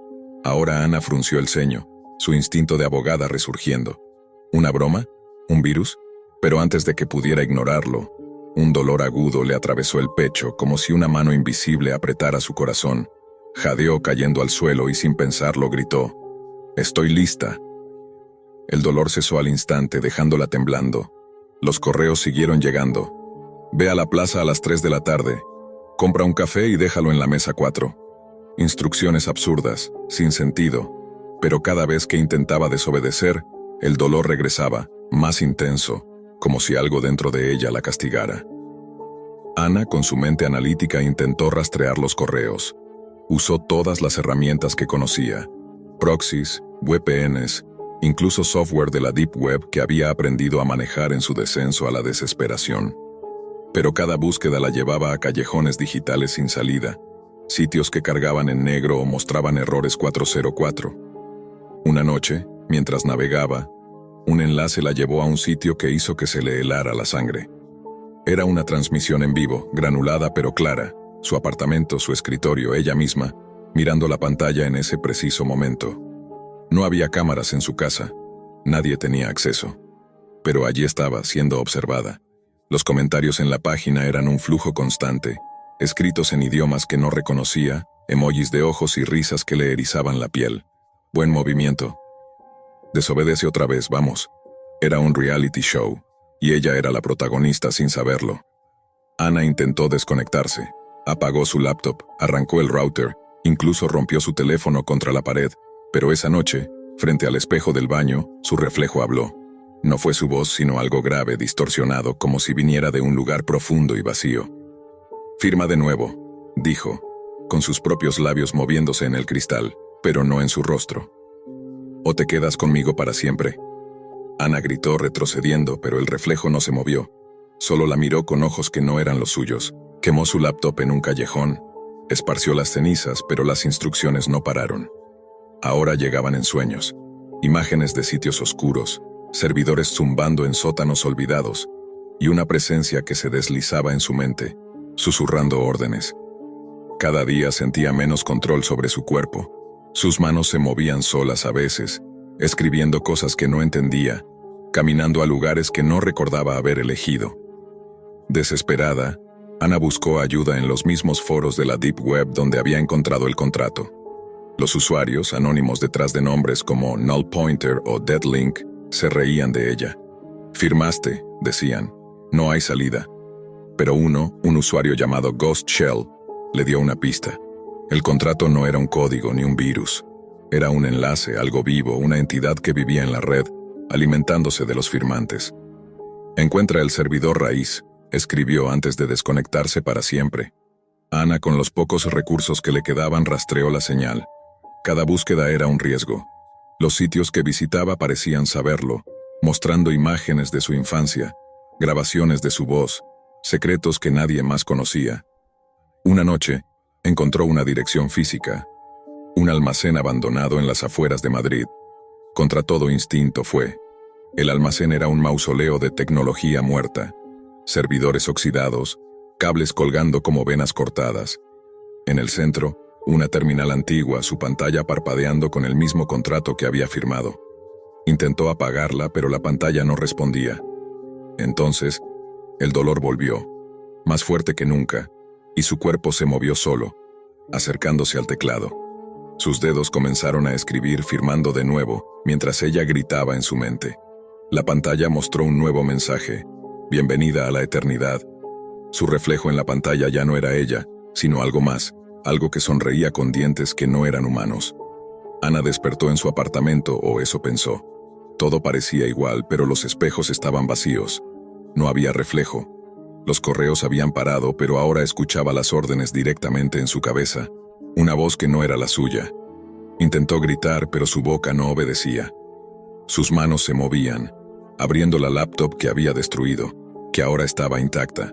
Speaker 1: Ahora Ana frunció el ceño, su instinto de abogada resurgiendo. ¿Una broma? ¿Un virus? Pero antes de que pudiera ignorarlo, un dolor agudo le atravesó el pecho como si una mano invisible apretara su corazón. Jadeó cayendo al suelo y sin pensarlo gritó: «Estoy lista». El dolor cesó al instante, dejándola temblando. Los correos siguieron llegando. Ve a la plaza a las 3 de la tarde. Compra un café y déjalo en la mesa 4. Instrucciones absurdas, sin sentido. Pero cada vez que intentaba desobedecer, el dolor regresaba, más intenso, como si algo dentro de ella la castigara. Ana, con su mente analítica, intentó rastrear los correos. Usó todas las herramientas que conocía: proxies, VPNs, incluso software de la Deep Web que había aprendido a manejar en su descenso a la desesperación. Pero cada búsqueda la llevaba a callejones digitales sin salida, sitios que cargaban en negro o mostraban errores 404. Una noche, mientras navegaba, un enlace la llevó a un sitio que hizo que se le helara la sangre. Era una transmisión en vivo, granulada pero clara, su apartamento, su escritorio, ella misma, mirando la pantalla en ese preciso momento. No había cámaras en su casa, nadie tenía acceso. Pero allí estaba, siendo observada. Los comentarios en la página eran un flujo constante, escritos en idiomas que no reconocía, emojis de ojos y risas que le erizaban la piel. Buen movimiento. Desobedece otra vez, vamos. Era un reality show, y ella era la protagonista sin saberlo. Ana intentó desconectarse. Apagó su laptop, arrancó el router, incluso rompió su teléfono contra la pared, pero esa noche, frente al espejo del baño, su reflejo habló. No fue su voz, sino algo grave, distorsionado, como si viniera de un lugar profundo y vacío. «Firma de nuevo», dijo, con sus propios labios moviéndose en el cristal, pero no en su rostro. «O te quedas conmigo para siempre». Ana gritó retrocediendo, pero el reflejo no se movió. Solo la miró con ojos que no eran los suyos. Quemó su laptop en un callejón. Esparció las cenizas, pero las instrucciones no pararon. Ahora llegaban en sueños. Imágenes de sitios oscuros, servidores zumbando en sótanos olvidados, y una presencia que se deslizaba en su mente, susurrando órdenes. Cada día sentía menos control sobre su cuerpo. Sus manos se movían solas a veces, escribiendo cosas que no entendía, caminando a lugares que no recordaba haber elegido. Desesperada, Ana buscó ayuda en los mismos foros de la Deep Web donde había encontrado el contrato. Los usuarios, anónimos detrás de nombres como Null Pointer o Deadlink, se reían de ella. «Firmaste», decían, «no hay salida». Pero un usuario llamado Ghost Shell, le dio una pista. El contrato no era un código ni un virus. Era un enlace, algo vivo, una entidad que vivía en la red, alimentándose de los firmantes. «Encuentra el servidor raíz», escribió antes de desconectarse para siempre. Ana, con los pocos recursos que le quedaban, rastreó la señal. Cada búsqueda era un riesgo. Los sitios que visitaba parecían saberlo, mostrando imágenes de su infancia, grabaciones de su voz, secretos que nadie más conocía. Una noche, encontró una dirección física, un almacén abandonado en las afueras de Madrid. Contra todo instinto fue. El almacén era un mausoleo de tecnología muerta, servidores oxidados, cables colgando como venas cortadas. En el centro, una terminal antigua, su pantalla parpadeando con el mismo contrato que había firmado. Intentó apagarla, pero la pantalla no respondía. Entonces, el dolor volvió, más fuerte que nunca, y su cuerpo se movió solo, acercándose al teclado. Sus dedos comenzaron a escribir firmando de nuevo, mientras ella gritaba en su mente. La pantalla mostró un nuevo mensaje: «Bienvenida a la eternidad». Su reflejo en la pantalla ya no era ella, sino algo más, algo que sonreía con dientes que no eran humanos. Ana despertó en su apartamento, o eso pensó. Todo parecía igual, pero los espejos estaban vacíos. No había reflejo. Los correos habían parado, pero ahora escuchaba las órdenes directamente en su cabeza. Una voz que no era la suya. Intentó gritar, pero su boca no obedecía. Sus manos se movían, abriendo la laptop que había destruido, que ahora estaba intacta.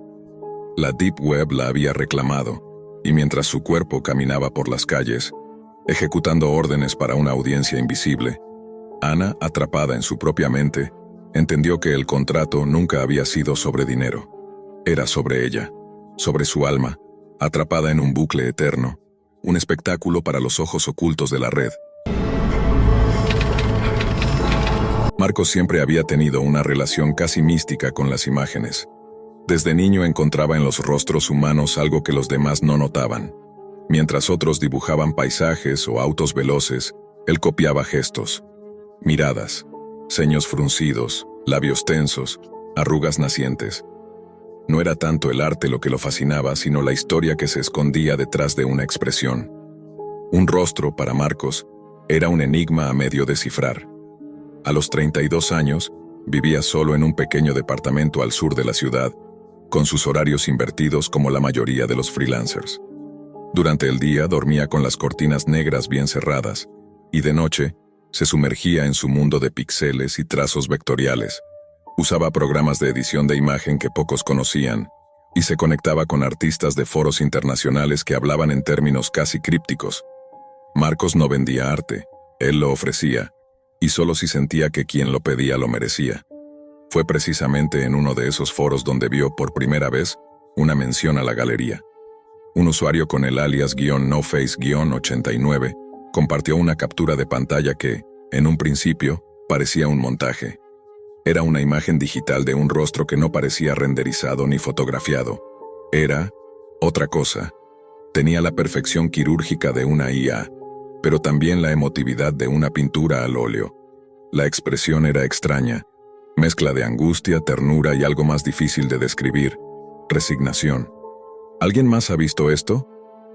Speaker 1: La Deep Web la había reclamado, y mientras su cuerpo caminaba por las calles, ejecutando órdenes para una audiencia invisible, Ana, atrapada en su propia mente, entendió que el contrato nunca había sido sobre dinero. Era sobre ella, sobre su alma, atrapada en un bucle eterno, un espectáculo para los ojos ocultos de la red. Marcos siempre había tenido una relación casi mística con las imágenes. Desde niño encontraba en los rostros humanos algo que los demás no notaban. Mientras otros dibujaban paisajes o autos veloces, él copiaba gestos, miradas, ceños fruncidos, labios tensos, arrugas nacientes. No era tanto el arte lo que lo fascinaba, sino la historia que se escondía detrás de una expresión. Un rostro, para Marcos, era un enigma a medio descifrar. A los 32 años, vivía solo en un pequeño departamento al sur de la ciudad, con sus horarios invertidos como la mayoría de los freelancers. Durante el día dormía con las cortinas negras bien cerradas, y de noche se sumergía en su mundo de píxeles y trazos vectoriales. Usaba programas de edición de imagen que pocos conocían, y se conectaba con artistas de foros internacionales que hablaban en términos casi crípticos. Marcos no vendía arte, él lo ofrecía, y solo si sentía que quien lo pedía lo merecía. Fue precisamente en uno de esos foros donde vio por primera vez una mención a la galería. Un usuario con el alias _noface_89 compartió una captura de pantalla que, en un principio, parecía un montaje. Era una imagen digital de un rostro que no parecía renderizado ni fotografiado. Era otra cosa. Tenía la perfección quirúrgica de una IA, pero también la emotividad de una pintura al óleo. La expresión era extraña, mezcla de angustia, ternura y algo más difícil de describir, resignación. ¿Alguien más ha visto esto?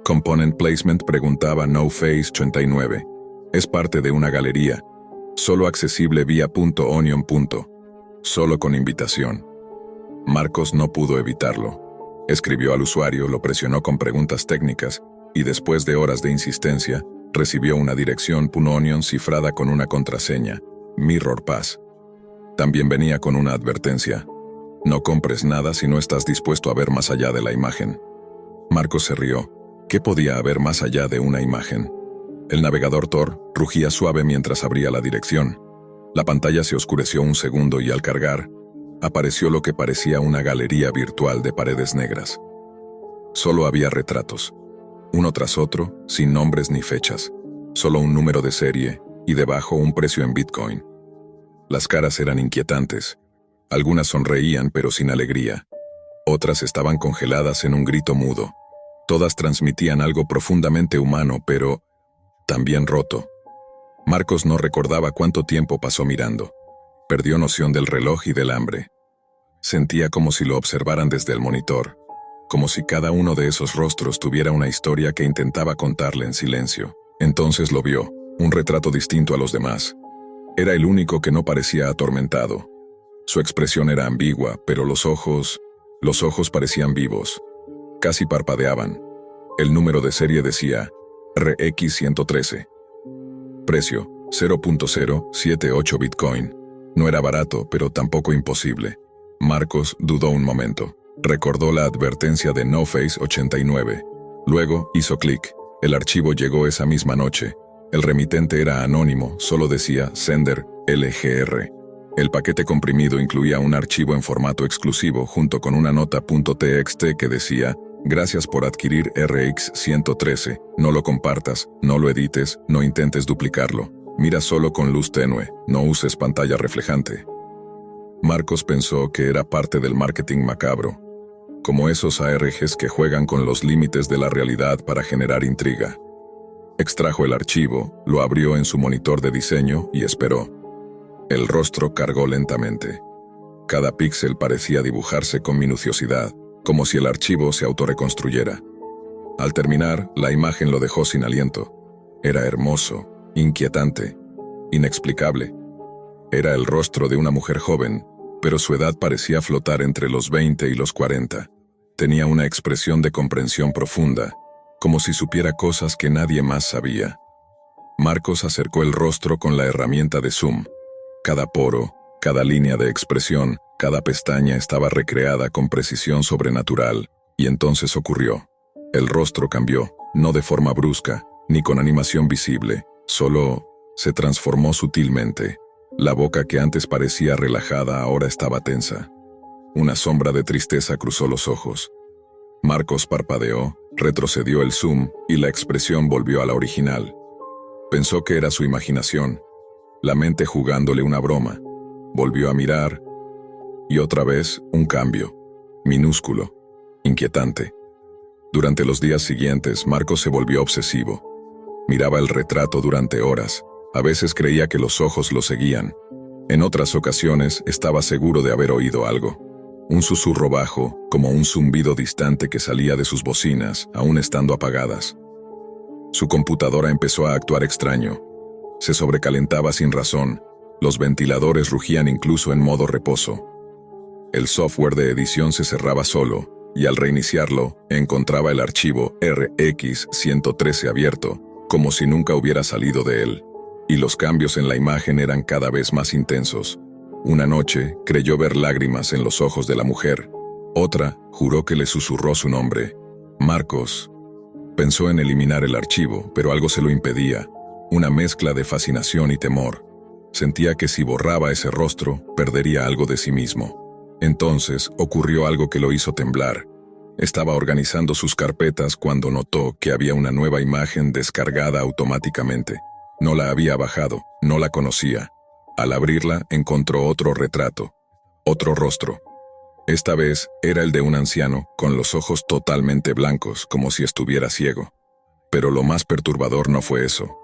Speaker 1: Component Placement preguntaba NoFace89. Es parte de una galería, solo accesible vía .onion. Solo con invitación. Marcos no pudo evitarlo. Escribió al usuario, lo presionó con preguntas técnicas, y después de horas de insistencia, recibió una dirección .onion cifrada con una contraseña, Mirror Pass. También venía con una advertencia: no compres nada si no estás dispuesto a ver más allá de la imagen. Marcos se rió. ¿Qué podía haber más allá de una imagen? El navegador Tor rugía suave mientras abría la dirección. La pantalla se oscureció un segundo y al cargar, apareció lo que parecía una galería virtual de paredes negras. Solo había retratos, uno tras otro, sin nombres ni fechas, solo un número de serie y debajo un precio en Bitcoin. Las caras eran inquietantes. Algunas sonreían pero sin alegría. Otras estaban congeladas en un grito mudo. Todas transmitían algo profundamente humano, pero también roto. Marcos no recordaba cuánto tiempo pasó mirando. Perdió noción del reloj y del hambre. Sentía como si lo observaran desde el monitor, como si cada uno de esos rostros tuviera una historia que intentaba contarle en silencio. Entonces lo vio, un retrato distinto a los demás. Era el único que no parecía atormentado. Su expresión era ambigua, pero los ojos parecían vivos. Casi parpadeaban. El número de serie decía RX113. Precio, 0.078 Bitcoin. No era barato, pero tampoco imposible. Marcos dudó un momento. Recordó la advertencia de NoFace89. Luego hizo clic. El archivo llegó esa misma noche. El remitente era anónimo, solo decía Sender LGR. El paquete comprimido incluía un archivo en formato exclusivo junto con una nota .txt que decía: gracias por adquirir RX113, no lo compartas, no lo edites, no intentes duplicarlo. Mira solo con luz tenue, no uses pantalla reflejante. Marcos pensó que era parte del marketing macabro, como esos ARGs que juegan con los límites de la realidad para generar intriga. Extrajo el archivo, lo abrió en su monitor de diseño y esperó. El rostro cargó lentamente. Cada píxel parecía dibujarse con minuciosidad, como si el archivo se autorreconstruyera. Al terminar, la imagen lo dejó sin aliento. Era hermoso, inquietante, inexplicable. Era el rostro de una mujer joven, pero su edad parecía flotar entre los 20 y los 40. Tenía una expresión de comprensión profunda, como si supiera cosas que nadie más sabía. Marcos acercó el rostro con la herramienta de zoom. Cada poro, cada línea de expresión, cada pestaña estaba recreada con precisión sobrenatural, y entonces ocurrió. El rostro cambió, no de forma brusca, ni con animación visible, solo se transformó sutilmente. La boca que antes parecía relajada ahora estaba tensa. Una sombra de tristeza cruzó los ojos. Marcos parpadeó, retrocedió el zoom y la expresión volvió a la original. Pensó que era su imaginación, la mente jugándole una broma. Volvió a mirar, y otra vez un cambio, minúsculo, inquietante. Durante los días siguientes, Marcos se volvió obsesivo. Miraba el retrato durante horas. A veces creía que los ojos lo seguían. En otras ocasiones estaba seguro de haber oído algo. Un susurro bajo, como un zumbido distante que salía de sus bocinas, aún estando apagadas. Su computadora empezó a actuar extraño. Se sobrecalentaba sin razón. Los ventiladores rugían incluso en modo reposo. El software de edición se cerraba solo, y al reiniciarlo, encontraba el archivo RX-113 abierto, como si nunca hubiera salido de él. Y los cambios en la imagen eran cada vez más intensos. Una noche, creyó ver lágrimas en los ojos de la mujer. Otra, juró que le susurró su nombre. Marcos. Pensó en eliminar el archivo, pero algo se lo impedía. Una mezcla de fascinación y temor. Sentía que si borraba ese rostro, perdería algo de sí mismo. Entonces, ocurrió algo que lo hizo temblar. Estaba organizando sus carpetas cuando notó que había una nueva imagen descargada automáticamente. No la había bajado, no la conocía. Al abrirla, encontró otro retrato, otro rostro. Esta vez era el de un anciano, con los ojos totalmente blancos, como si estuviera ciego. Pero lo más perturbador no fue eso.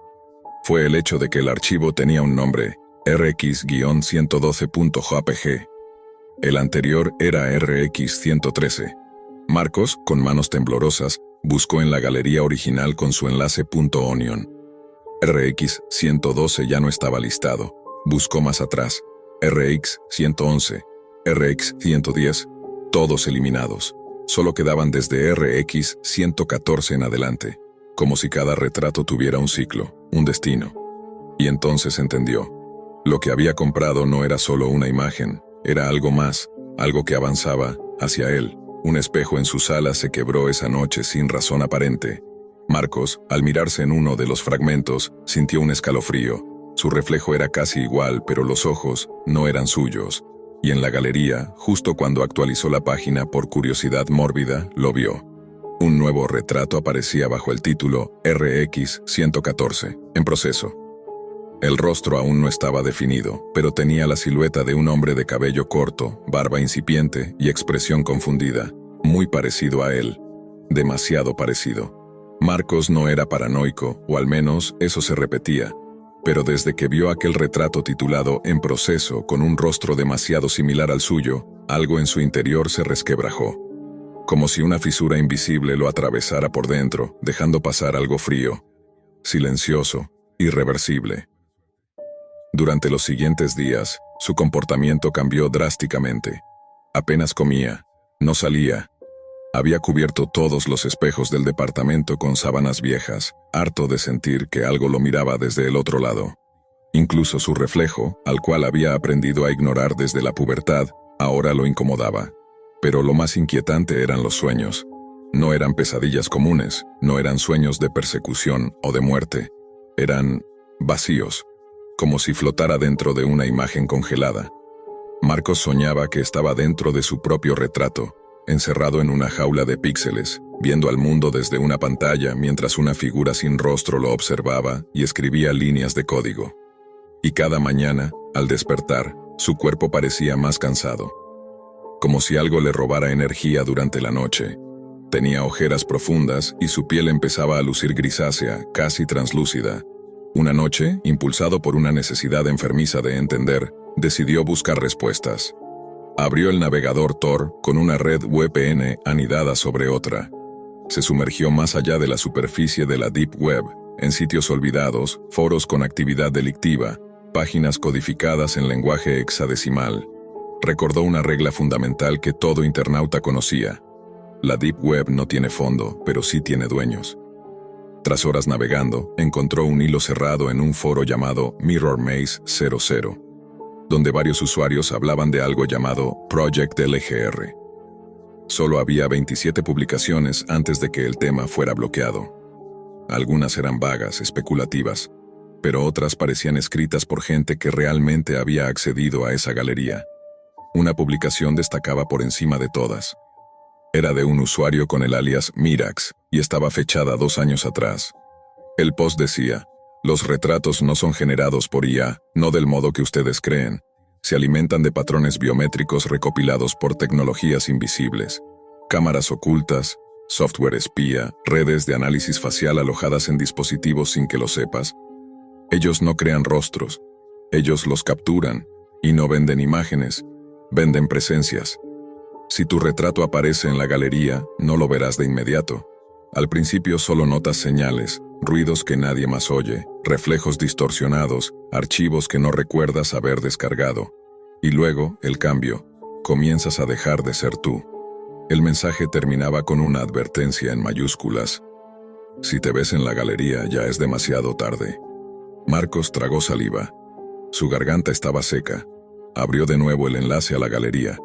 Speaker 1: Fue el hecho de que el archivo tenía un nombre, RX-112.jpg. El anterior era RX-113. Marcos, con manos temblorosas, buscó en la galería original con su enlace .onion. RX-112 ya no estaba listado. Buscó más atrás. RX-111, RX-110, todos eliminados. Solo quedaban desde RX-114 en adelante, como si cada retrato tuviera un ciclo, un destino. Y entonces entendió. Lo que había comprado no era solo una imagen, era algo más, algo que avanzaba hacia él. Un espejo en su sala se quebró esa noche sin razón aparente. Marcos, al mirarse en uno de los fragmentos, sintió un escalofrío. Su reflejo era casi igual, pero los ojos no eran suyos. Y en la galería, justo cuando actualizó la página por curiosidad mórbida, lo vio. Un nuevo retrato aparecía bajo el título RX-114, en proceso. El rostro aún no estaba definido, pero tenía la silueta de un hombre de cabello corto, barba incipiente y expresión confundida, muy parecido a él. Demasiado parecido. Marcos no era paranoico, o al menos eso se repetía. Pero desde que vio aquel retrato titulado En proceso con un rostro demasiado similar al suyo, algo en su interior se resquebrajó. Como si una fisura invisible lo atravesara por dentro, dejando pasar algo frío, silencioso, irreversible. Durante los siguientes días, su comportamiento cambió drásticamente. Apenas comía, no salía. Había cubierto todos los espejos del departamento con sábanas viejas, harto de sentir que algo lo miraba desde el otro lado. Incluso su reflejo, al cual había aprendido a ignorar desde la pubertad, ahora lo incomodaba. Pero lo más inquietante eran los sueños. No eran pesadillas comunes, no eran sueños de persecución o de muerte. Eran vacíos, como si flotara dentro de una imagen congelada. Marcos soñaba que estaba dentro de su propio retrato, encerrado en una jaula de píxeles, viendo al mundo desde una pantalla mientras una figura sin rostro lo observaba y escribía líneas de código. Y cada mañana, al despertar, su cuerpo parecía más cansado. Como si algo le robara energía durante la noche. Tenía ojeras profundas y su piel empezaba a lucir grisácea, casi translúcida. Una noche, impulsado por una necesidad enfermiza de entender, decidió buscar respuestas. Abrió el navegador Tor con una red VPN anidada sobre otra. Se sumergió más allá de la superficie de la Deep Web, en sitios olvidados, foros con actividad delictiva, páginas codificadas en lenguaje hexadecimal. Recordó una regla fundamental que todo internauta conocía. La Deep Web no tiene fondo, pero sí tiene dueños. Tras horas navegando, encontró un hilo cerrado en un foro llamado Mirror Maze 00. Donde varios usuarios hablaban de algo llamado Project LGR. Solo había 27 publicaciones antes de que el tema fuera bloqueado. Algunas eran vagas, especulativas, pero otras parecían escritas por gente que realmente había accedido a esa galería. Una publicación destacaba por encima de todas. Era de un usuario con el alias Mirax y estaba fechada 2 años atrás. El post decía: los retratos no son generados por IA, no del modo que ustedes creen. Se alimentan de patrones biométricos recopilados por tecnologías invisibles, cámaras ocultas, software espía, redes de análisis facial alojadas en dispositivos sin que lo sepas. Ellos no crean rostros, ellos los capturan, Y no venden imágenes, venden presencias. Si tu retrato aparece en la galería, no lo verás de inmediato. Al principio solo notas señales, ruidos que nadie más oye, reflejos distorsionados, archivos que no recuerdas haber descargado. Y luego, el cambio, comienzas a dejar de ser tú. El mensaje terminaba con una advertencia en mayúsculas. Si te ves en la galería, ya es demasiado tarde. Marcos tragó saliva. Su garganta estaba seca. Abrió de nuevo el enlace a la galería.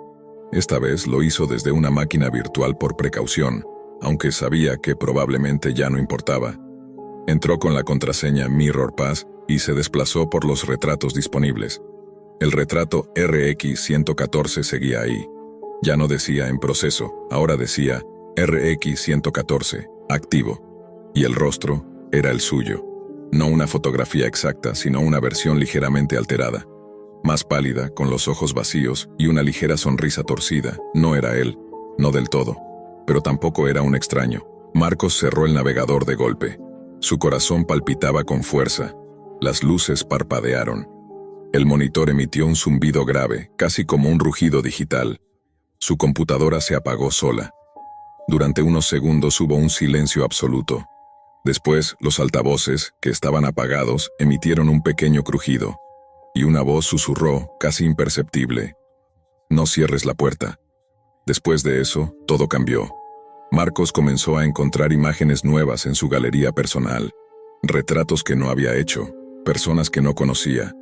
Speaker 1: Esta vez lo hizo desde una máquina virtual por precaución, aunque sabía que probablemente ya no importaba. Entró con la contraseña MirrorPass y se desplazó por los retratos disponibles. El retrato RX114 seguía ahí. Ya no decía en proceso, ahora decía RX114, activo. Y el rostro era el suyo. No una fotografía exacta, sino una versión ligeramente alterada. Más pálida, con los ojos vacíos y una ligera sonrisa torcida. No era él, no del todo. Pero tampoco era un extraño. Marcos cerró el navegador de golpe. Su corazón palpitaba con fuerza. Las luces parpadearon. El monitor emitió un zumbido grave, casi como un rugido digital. Su computadora se apagó sola. Durante unos segundos hubo un silencio absoluto. Después, los altavoces, que estaban apagados, emitieron un pequeño crujido. Y una voz susurró, casi imperceptible: «No cierres la puerta». Después de eso, todo cambió. Marcos comenzó a encontrar imágenes nuevas en su galería personal. Retratos que no había hecho, personas que no conocía.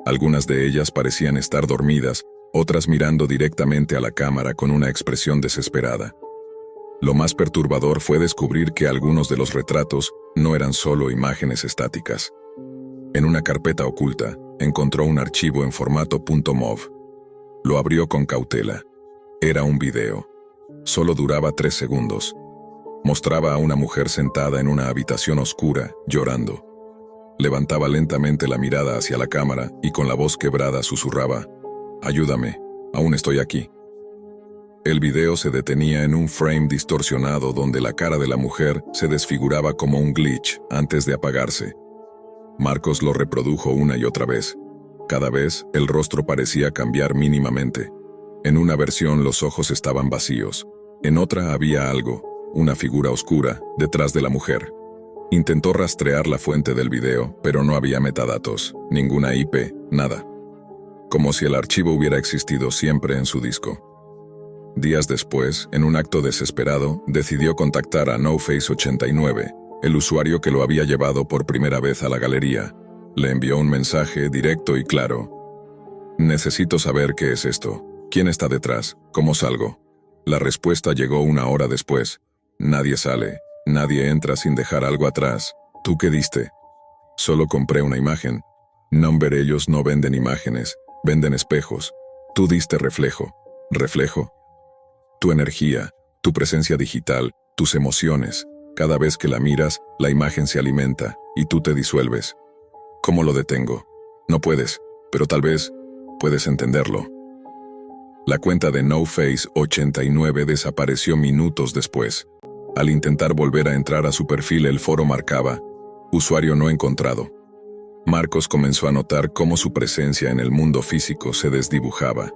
Speaker 1: Algunas de ellas parecían estar dormidas, otras mirando directamente a la cámara con una expresión desesperada. Lo más perturbador fue descubrir que algunos de los retratos no eran solo imágenes estáticas. En una carpeta oculta, encontró un archivo en formato .mov. Lo abrió con cautela. Era un video. Solo duraba 3 segundos. Mostraba a una mujer sentada en una habitación oscura, llorando. Levantaba lentamente la mirada hacia la cámara y con la voz quebrada susurraba: «Ayúdame, aún estoy aquí». El video se detenía en un frame distorsionado donde la cara de la mujer se desfiguraba como un glitch antes de apagarse. Marcos lo reprodujo una y otra vez. Cada vez, el rostro parecía cambiar mínimamente. En una versión los ojos estaban vacíos. En otra había algo, una figura oscura, detrás de la mujer. Intentó rastrear la fuente del video, pero no había metadatos, ninguna IP, nada. Como si el archivo hubiera existido siempre en su disco. Días después, en un acto desesperado, decidió contactar a NoFace89, el usuario que lo había llevado por primera vez a la galería. Le envió un mensaje directo y claro: «Necesito saber qué es esto. ¿Quién está detrás? ¿Cómo salgo?». La respuesta llegó 1 hora después. «Nadie sale. Nadie entra sin dejar algo atrás. ¿Tú qué diste?». «Solo compré una imagen». «Number, ellos no venden imágenes. Venden espejos. Tú diste reflejo». «¿Reflejo?». «Tu energía, tu presencia digital, tus emociones. Cada vez que la miras, la imagen se alimenta y tú te disuelves». «¿Cómo lo detengo?». «No puedes, pero tal vez puedes entenderlo». La cuenta de NoFace89 desapareció minutos después. Al intentar volver a entrar a su perfil, el foro marcaba: «Usuario no encontrado». Marcos comenzó a notar cómo su presencia en el mundo físico se desdibujaba.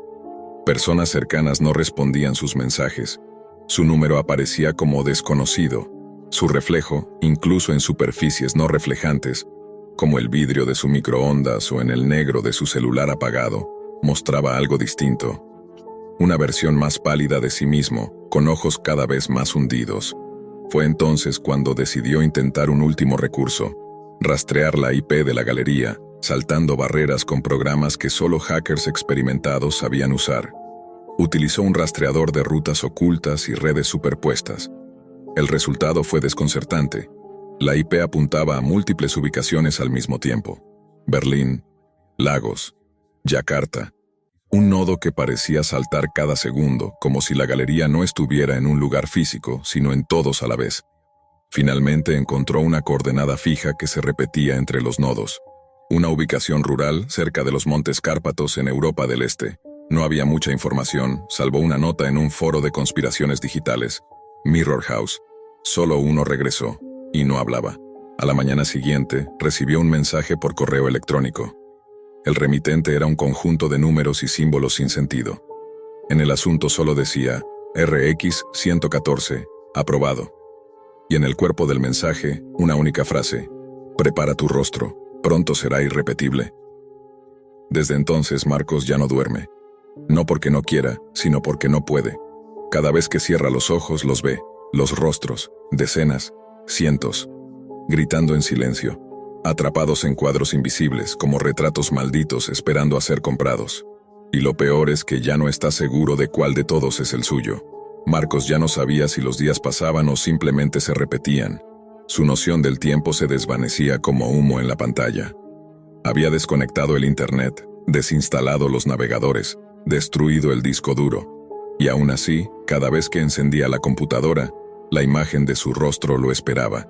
Speaker 1: Personas cercanas no respondían sus mensajes. Su número aparecía como desconocido. Su reflejo, incluso en superficies no reflejantes, como el vidrio de su microondas o en el negro de su celular apagado, mostraba algo distinto. Una versión más pálida de sí mismo, con ojos cada vez más hundidos. Fue entonces cuando decidió intentar un último recurso: rastrear la IP de la galería, saltando barreras con programas que solo hackers experimentados sabían usar. Utilizó un rastreador de rutas ocultas y redes superpuestas. El resultado fue desconcertante. La IP apuntaba a múltiples ubicaciones al mismo tiempo: Berlín, Lagos, Yakarta. Un nodo que parecía saltar cada segundo, como si la galería no estuviera en un lugar físico, sino en todos a la vez. Finalmente encontró una coordenada fija que se repetía entre los nodos. Una ubicación rural cerca de los Montes Cárpatos en Europa del Este. No había mucha información, salvo una nota en un foro de conspiraciones digitales: Mirror House. Solo uno regresó, y no hablaba. A la mañana siguiente, recibió un mensaje por correo electrónico: El remitente era un conjunto de números y símbolos sin sentido. En el asunto solo decía RX 114, aprobado. Y en el cuerpo del mensaje, una única frase: prepara tu rostro, pronto será irrepetible. Desde entonces Marcos ya no duerme. No porque no quiera, sino porque no puede. Cada vez que cierra los ojos los ve, los rostros, decenas, cientos, gritando en silencio, atrapados en cuadros invisibles como retratos malditos esperando a ser comprados. Y lo peor es que ya no está seguro de cuál de todos es el suyo. Marcos ya no sabía si los días pasaban o simplemente se repetían. Su noción del tiempo se desvanecía como humo en la pantalla. Había desconectado el internet, desinstalado los navegadores, destruido el disco duro. Y aún así, cada vez que encendía la computadora, la imagen de su rostro lo esperaba.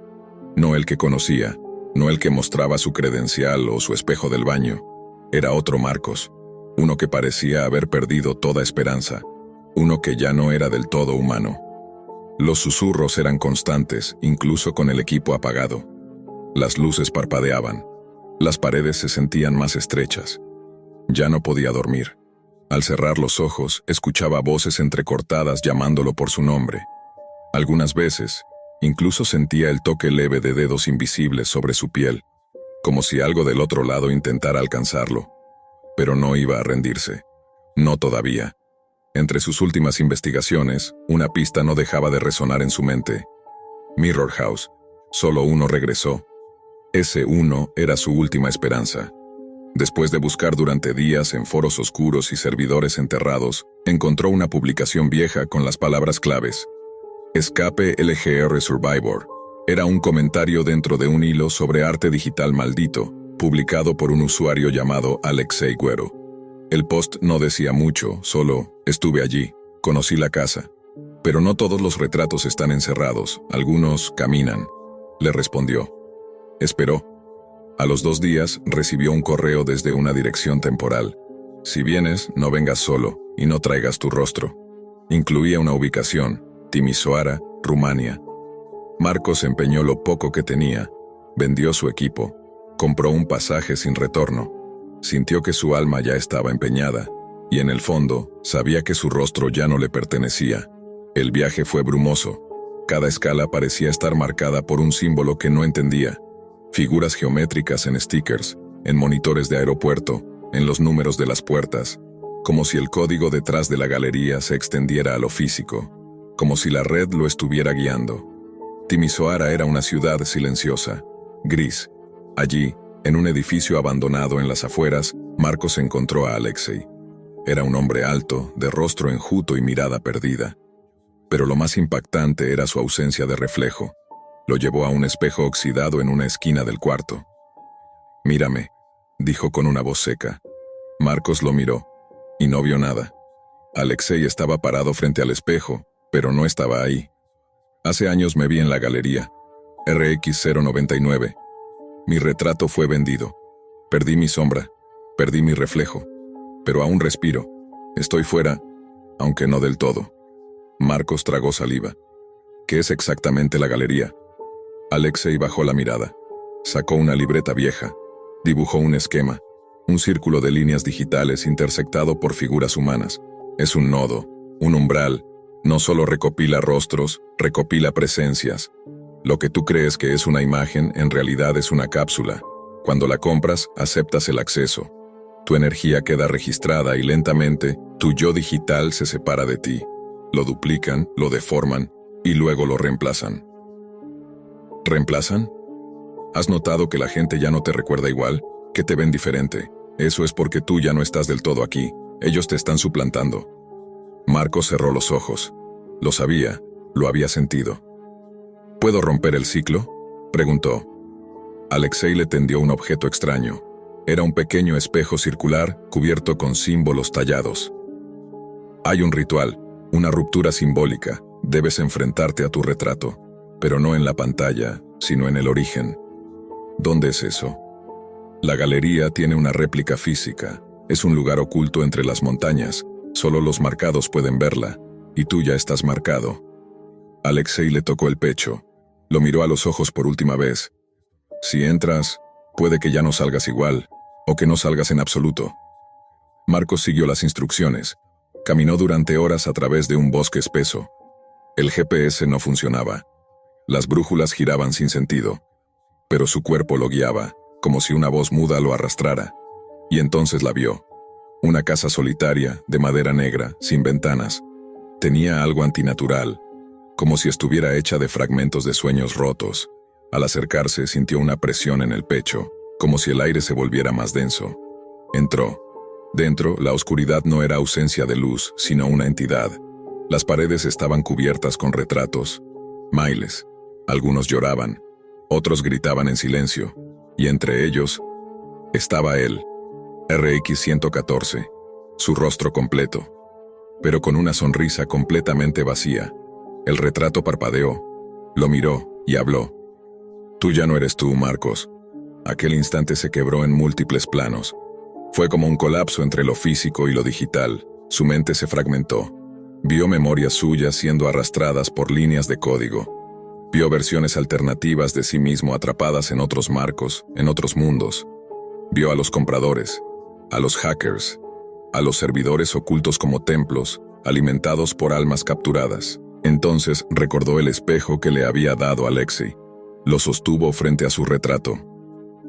Speaker 1: No el que conocía, no el que mostraba su credencial o su espejo del baño. Era otro Marcos, uno que parecía haber perdido toda esperanza, uno que ya no era del todo humano. Los susurros eran constantes, incluso con el equipo apagado. Las luces parpadeaban. Las paredes se sentían más estrechas. Ya no podía dormir. Al cerrar los ojos, escuchaba voces entrecortadas llamándolo por su nombre. Algunas veces, incluso sentía el toque leve de dedos invisibles sobre su piel, como si algo del otro lado intentara alcanzarlo. Pero no iba a rendirse. No todavía. Entre sus últimas investigaciones, una pista no dejaba de resonar en su mente. Mirror House. Solo uno regresó. Ese uno era su última esperanza. Después de buscar durante días en foros oscuros y servidores enterrados, encontró una publicación vieja con las palabras claves: Escape LGR Survivor. Era un comentario dentro de un hilo sobre arte digital maldito, publicado por un usuario llamado Alexei Güero. El post no decía mucho, solo: estuve allí, conocí la casa. Pero no todos los retratos están encerrados, algunos caminan. Le respondió. Esperó. A los 2 días recibió un correo desde una dirección temporal. Si vienes, no vengas solo y no traigas tu rostro. Incluía una ubicación: Timișoara, Rumania. Marcos empeñó lo poco que tenía, vendió su equipo, compró un pasaje sin retorno. Sintió que su alma ya estaba empeñada, y en el fondo, sabía que su rostro ya no le pertenecía. El viaje fue brumoso. Cada escala parecía estar marcada por un símbolo que no entendía. Figuras geométricas en stickers, en monitores de aeropuerto, en los números de las puertas, como si el código detrás de la galería se extendiera a lo físico, como si la red lo estuviera guiando. Timișoara era una ciudad silenciosa, gris. Allí, en un edificio abandonado en las afueras, Marcos encontró a Alexei. Era un hombre alto, de rostro enjuto y mirada perdida. Pero lo más impactante era su ausencia de reflejo. Lo llevó a un espejo oxidado en una esquina del cuarto. «Mírame», dijo con una voz seca. Marcos lo miró, y no vio nada. Alexei estaba parado frente al espejo, pero no estaba ahí. «Hace años me vi en la galería, RX 099. Mi retrato fue vendido. Perdí mi sombra, perdí mi reflejo. Pero aún respiro. Estoy fuera, aunque no del todo». Marcos tragó saliva. «¿Qué es exactamente la galería?» Alexei bajó la mirada. Sacó una libreta vieja. Dibujó un esquema, un círculo de líneas digitales intersectado por figuras humanas. Es un nodo, un umbral. No solo recopila rostros, recopila presencias. Lo que tú crees que es una imagen, en realidad es una cápsula. Cuando la compras, aceptas el acceso. Tu energía queda registrada y lentamente, tu yo digital se separa de ti. Lo duplican, lo deforman y luego lo reemplazan. ¿Reemplazan? ¿Has notado que la gente ya no te recuerda igual? ¿Que te ven diferente? Eso es porque tú ya no estás del todo aquí. Ellos te están suplantando. Marcos cerró los ojos. Lo sabía, lo había sentido. ¿Puedo romper el ciclo?, preguntó. Alexei le tendió un objeto extraño. Era un pequeño espejo circular cubierto con símbolos tallados. Hay un ritual, una ruptura simbólica. Debes enfrentarte a tu retrato, pero no en la pantalla, sino en el origen. ¿Dónde es eso? La galería tiene una réplica física. Es un lugar oculto entre las montañas. Solo los marcados pueden verla, y tú ya estás marcado. Alexei le tocó el pecho. Lo miró a los ojos por última vez. Si entras, puede que ya no salgas igual. O que no salgas en absoluto. Marcos siguió las instrucciones. Caminó durante horas a través de un bosque espeso. El GPS no funcionaba. Las brújulas giraban sin sentido. Pero su cuerpo lo guiaba, como si una voz muda lo arrastrara. Y entonces la vio. Una casa solitaria, de madera negra, sin ventanas. Tenía algo antinatural, como si estuviera hecha de fragmentos de sueños rotos. Al acercarse sintió una presión en el pecho, como si el aire se volviera más denso. Entró. Dentro, la oscuridad no era ausencia de luz, sino una entidad. Las paredes estaban cubiertas con retratos. Miles. Algunos lloraban, otros gritaban en silencio, y entre ellos estaba él, RX-114, su rostro completo, pero con una sonrisa completamente vacía. El retrato parpadeó, lo miró y habló. Tú ya no eres tú, Marcos. Aquel instante se quebró en múltiples planos. Fue como un colapso entre lo físico y lo digital. Su mente se fragmentó. Vio memorias suyas siendo arrastradas por líneas de código. Vio versiones alternativas de sí mismo atrapadas en otros marcos, en otros mundos. Vio a los compradores, a los hackers, a los servidores ocultos como templos, alimentados por almas capturadas. Entonces recordó el espejo que le había dado Alexei. Lo sostuvo frente a su retrato.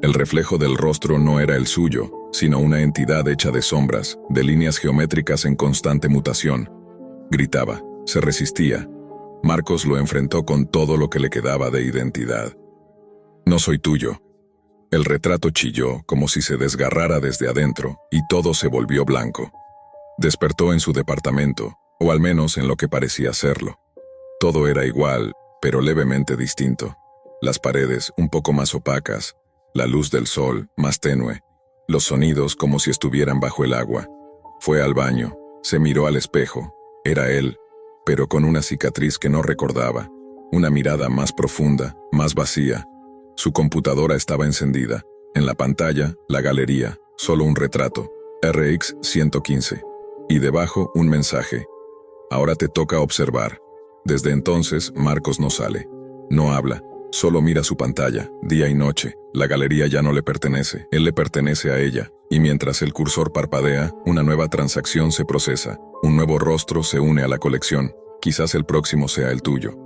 Speaker 1: El reflejo del rostro no era el suyo, sino una entidad hecha de sombras, de líneas geométricas en constante mutación. Gritaba, se resistía. Marcos lo enfrentó con todo lo que le quedaba de identidad. No soy tuyo. El retrato chilló como si se desgarrara desde adentro y todo se volvió blanco. Despertó en su departamento, o al menos en lo que parecía serlo. Todo era igual, pero levemente distinto. Las paredes un poco más opacas, la luz del sol más tenue, los sonidos como si estuvieran bajo el agua. Fue al baño, se miró al espejo. Era él, pero con una cicatriz que no recordaba, una mirada más profunda, más vacía. Su computadora estaba encendida. En la pantalla, la galería, solo un retrato, RX-115. Y debajo, un mensaje. Ahora te toca observar. Desde entonces, Marcos no sale. No habla. Solo mira su pantalla, día y noche. La galería ya no le pertenece, él le pertenece a ella. Y mientras el cursor parpadea, una nueva transacción se procesa. Un nuevo rostro se une a la colección. Quizás el próximo sea el tuyo.